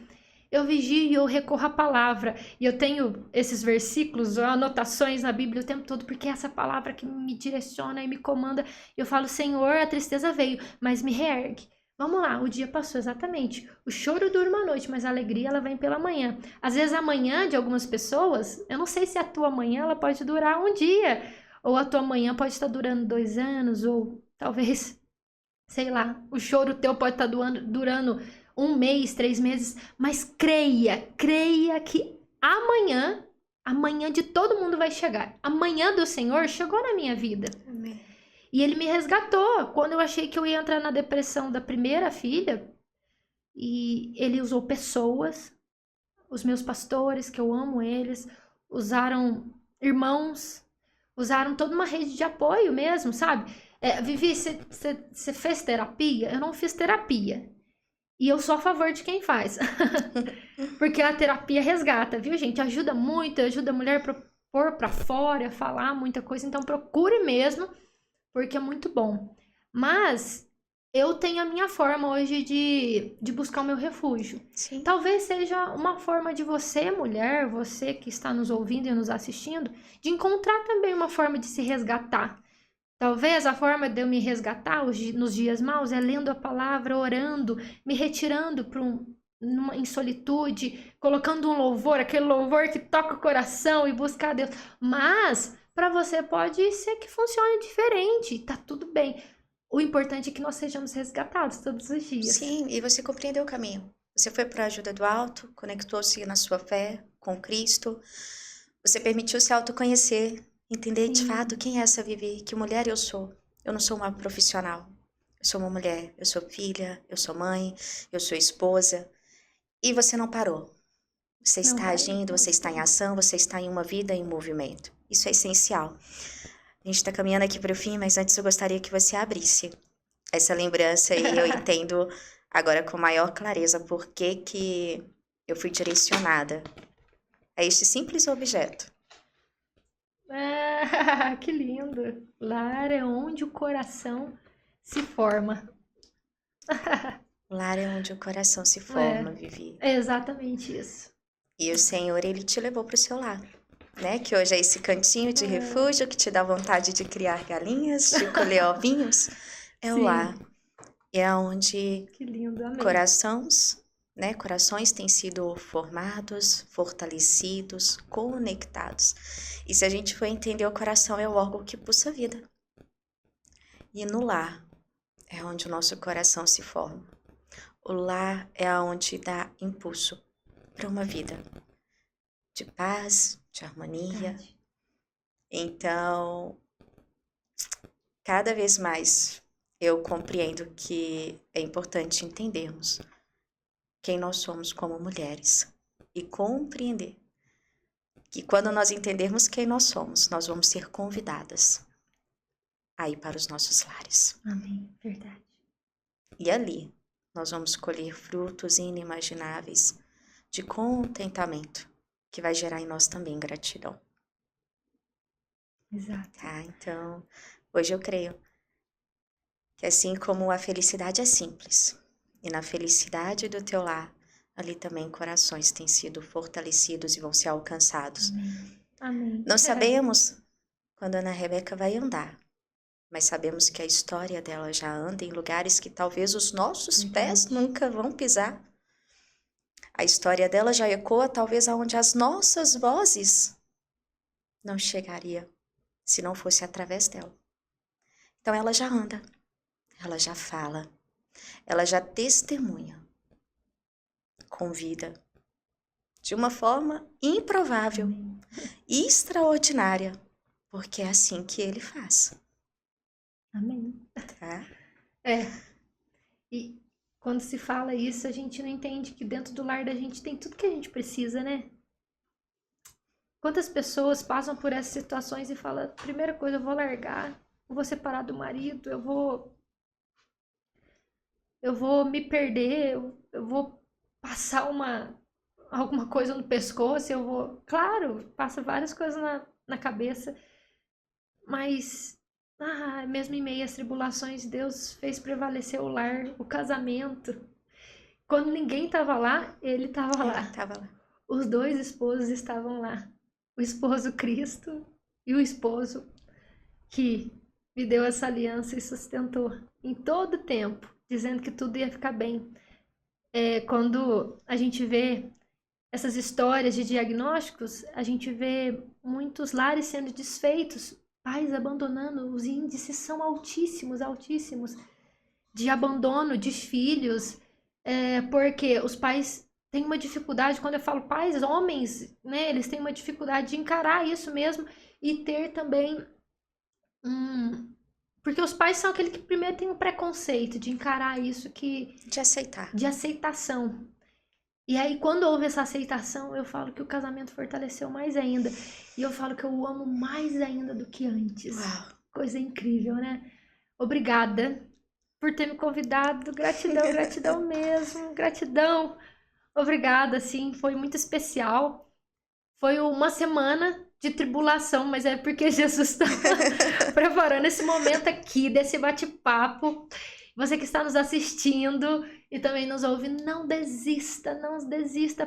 Eu vigio e eu recorro à palavra. E eu tenho esses versículos, anotações na Bíblia o tempo todo, porque é essa palavra que me direciona e me comanda. Eu falo, Senhor, a tristeza veio, mas me reergue. Vamos lá, o dia passou, exatamente. O choro dura uma noite, mas a alegria ela vem pela manhã. Às vezes a manhã de algumas pessoas, eu não sei se a tua manhã ela pode durar um dia, ou a tua manhã pode estar durando 2 anos, ou talvez, sei lá, o choro teu pode estar durando 1 mês, 3 meses, mas creia que amanhã de todo mundo vai chegar. Amanhã do Senhor chegou na minha vida. Amém. E ele me resgatou. Quando eu achei que eu ia entrar na depressão da primeira filha, e ele usou pessoas, os meus pastores, que eu amo eles, usaram irmãos, usaram toda uma rede de apoio mesmo, sabe? Vivi, você fez terapia? Eu não fiz terapia. E eu sou a favor de quem faz. Porque a terapia resgata, viu, gente? Ajuda muito, ajuda a mulher a pôr pra fora, falar muita coisa. Então procure mesmo, porque é muito bom. Mas eu tenho a minha forma hoje de buscar o meu refúgio. Sim. Talvez seja uma forma de você, mulher, você que está nos ouvindo e nos assistindo, de encontrar também uma forma de se resgatar. Talvez a forma de eu me resgatar nos dias maus é lendo a palavra, orando, me retirando em solitude, colocando um louvor, aquele louvor que toca o coração e buscar Deus. Mas para você pode ser que funcione diferente, tá tudo bem. O importante é que nós sejamos resgatados todos os dias. Sim, e você compreendeu o caminho. Você foi para a ajuda do alto, conectou-se na sua fé com Cristo. Você permitiu se autoconhecer, entender de fato quem é essa Vivi, que mulher eu sou. Eu não sou uma profissional. Eu sou uma mulher, eu sou filha, eu sou mãe, eu sou esposa. E você não parou. Você está agindo, você está em ação, você está em uma vida em movimento. Isso é essencial. A gente está caminhando aqui para o fim, mas antes eu gostaria que você abrisse essa lembrança e eu entendo agora com maior clareza por que eu fui direcionada a este simples objeto. Que lindo! Lar é onde o coração se forma. Lar é onde o coração se forma, Vivi. É exatamente isso. E o Senhor, Ele te levou para o seu lar, né? Que hoje é esse cantinho de refúgio que te dá vontade de criar galinhas, de colher ovinhos. É o lar. É onde que lindo, amém. Corações têm sido formados, fortalecidos, conectados. E se a gente for entender, o coração é o órgão que pulsa a vida. E no lar é onde o nosso coração se forma. O lar é onde dá impulso para uma vida de paz, de harmonia. Então, cada vez mais eu compreendo que é importante entendermos quem nós somos como mulheres e compreender que quando nós entendermos quem nós somos, nós vamos ser convidadas a ir para os nossos lares. Amém, verdade. E ali nós vamos colher frutos inimagináveis de contentamento, que vai gerar em nós também gratidão. Exato. Tá? Então, hoje eu creio que assim como a felicidade é simples, e na felicidade do teu lar, ali também corações têm sido fortalecidos e vão ser alcançados. Amém. Amém. Não sabemos quando a Ana Rebeca vai andar, mas sabemos que a história dela já anda em lugares que talvez os nossos pés nunca vão pisar. A história dela já ecoa talvez aonde as nossas vozes não chegariam se não fosse através dela. Então ela já anda, ela já fala, ela já testemunha, convida de uma forma improvável e extraordinária, porque é assim que ele faz. Amém. Tá? E quando se fala isso, a gente não entende que dentro do lar da gente tem tudo que a gente precisa, né? Quantas pessoas passam por essas situações e falam, primeira coisa, eu vou largar, eu vou separar do marido, eu vou me perder, eu vou passar alguma coisa no pescoço, eu vou... Claro, passa várias coisas na cabeça, mas mesmo em meio às tribulações, Deus fez prevalecer o lar, o casamento. Quando ninguém estava lá, ele estava lá. Tava lá. Os dois esposos estavam lá. O esposo Cristo e o esposo que me deu essa aliança e sustentou em todo o tempo, dizendo que tudo ia ficar bem. Quando a gente vê essas histórias de diagnósticos, a gente vê muitos lares sendo desfeitos, pais abandonando, os índices são altíssimos, altíssimos, de abandono de filhos, porque os pais têm uma dificuldade, quando eu falo pais, homens, né, eles têm uma dificuldade de encarar isso mesmo e ter também porque os pais são aquele que primeiro tem um preconceito de encarar isso de aceitar. De aceitação. E aí, quando houve essa aceitação, eu falo que o casamento fortaleceu mais ainda. E eu falo que eu o amo mais ainda do que antes. Uau. Coisa incrível, né? Obrigada por ter me convidado. Gratidão, gratidão mesmo. Gratidão. Obrigada, assim, foi muito especial. Foi uma semana de tribulação, mas é porque Jesus está preparando esse momento aqui, desse bate-papo. Você que está nos assistindo e também nos ouve, não desista,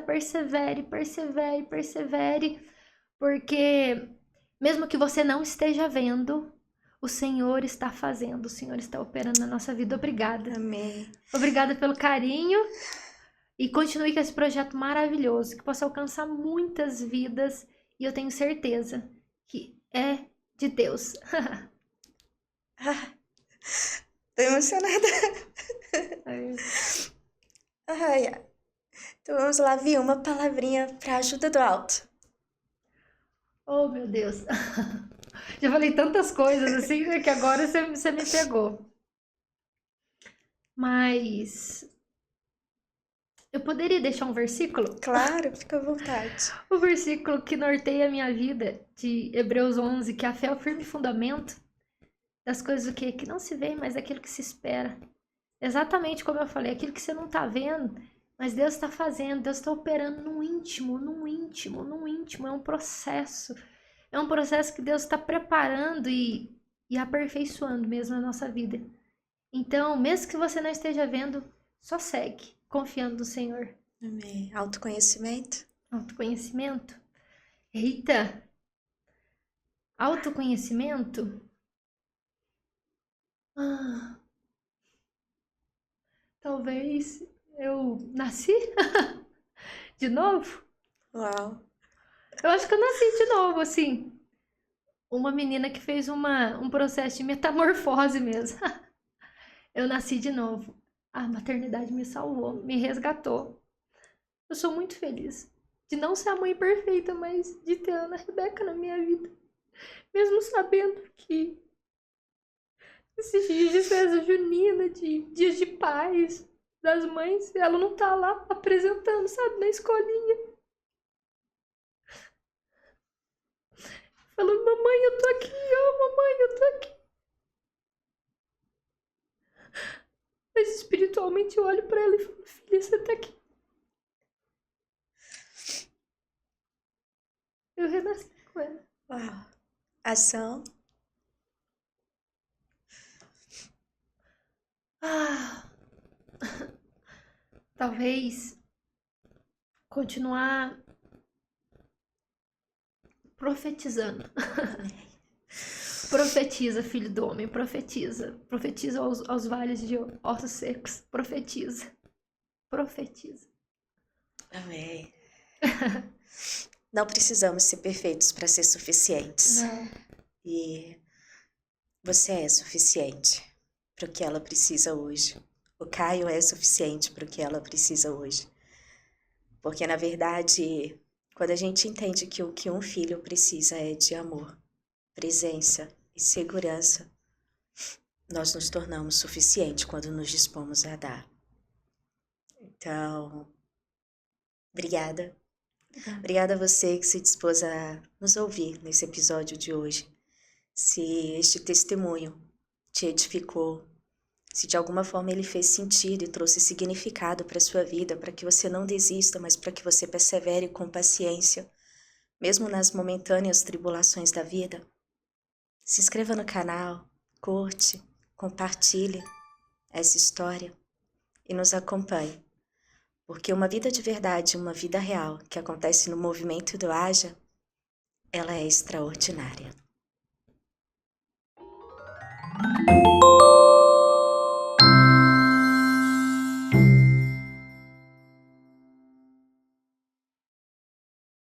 persevere, persevere, persevere, porque mesmo que você não esteja vendo, o Senhor está fazendo, o Senhor está operando na nossa vida. Obrigada. Amém. Obrigada pelo carinho e continue com esse projeto maravilhoso, que possa alcançar muitas vidas e eu tenho certeza que é de Deus. Tô emocionada. Ai. Então vamos lá, Vi, uma palavrinha para ajuda do alto. Oh, meu Deus. Já falei tantas coisas assim, né, que agora você me pegou. Mas eu poderia deixar um versículo? Claro, fica à vontade. O versículo que norteia a minha vida, de Hebreus 11, que a fé é o firme fundamento das coisas que não se vê, mas daquilo que se espera. Exatamente como eu falei, aquilo que você não tá vendo, mas Deus está fazendo, Deus está operando no íntimo, no íntimo, no íntimo. É um processo. É um processo que Deus está preparando e aperfeiçoando mesmo na nossa vida. Então, mesmo que você não esteja vendo, só segue, confiando no Senhor. Amém. Autoconhecimento. Autoconhecimento. Eita! Autoconhecimento? Talvez eu nasci de novo? Uau. Eu acho que eu nasci de novo, assim. Uma menina que fez um processo de metamorfose mesmo. Eu nasci de novo. A maternidade me salvou, me resgatou. Eu sou muito feliz de não ser a mãe perfeita, mas de ter a Ana Rebeca na minha vida. Mesmo sabendo que esses dias de festa junina, de dias de paz das mães, ela não tá lá apresentando, sabe, na escolinha. Falando, mamãe, eu tô aqui, mamãe, eu tô aqui. Mas espiritualmente eu olho pra ela e falo, filha, você tá aqui. Eu renasci com ela. Uau. Ação. Talvez continuar profetizando. Profetiza, filho do homem, profetiza. Profetiza aos vales de ossos secos. Profetiza. Profetiza. Amém. Não precisamos ser perfeitos para ser suficientes. Não. E você é suficiente para o que ela precisa hoje. O Caio é suficiente para o que ela precisa hoje. Porque, na verdade, quando a gente entende que o que um filho precisa é de amor, presença e segurança, nós nos tornamos suficientes quando nos dispomos a dar. Então, obrigada. Obrigada a você que se dispôs a nos ouvir nesse episódio de hoje. Se este testemunho te edificou, se de alguma forma ele fez sentido e trouxe significado para a sua vida, para que você não desista, mas para que você persevere com paciência, mesmo nas momentâneas tribulações da vida, se inscreva no canal, curte, compartilhe essa história e nos acompanhe. Porque uma vida de verdade, uma vida real, que acontece no movimento do Haja, ela é extraordinária.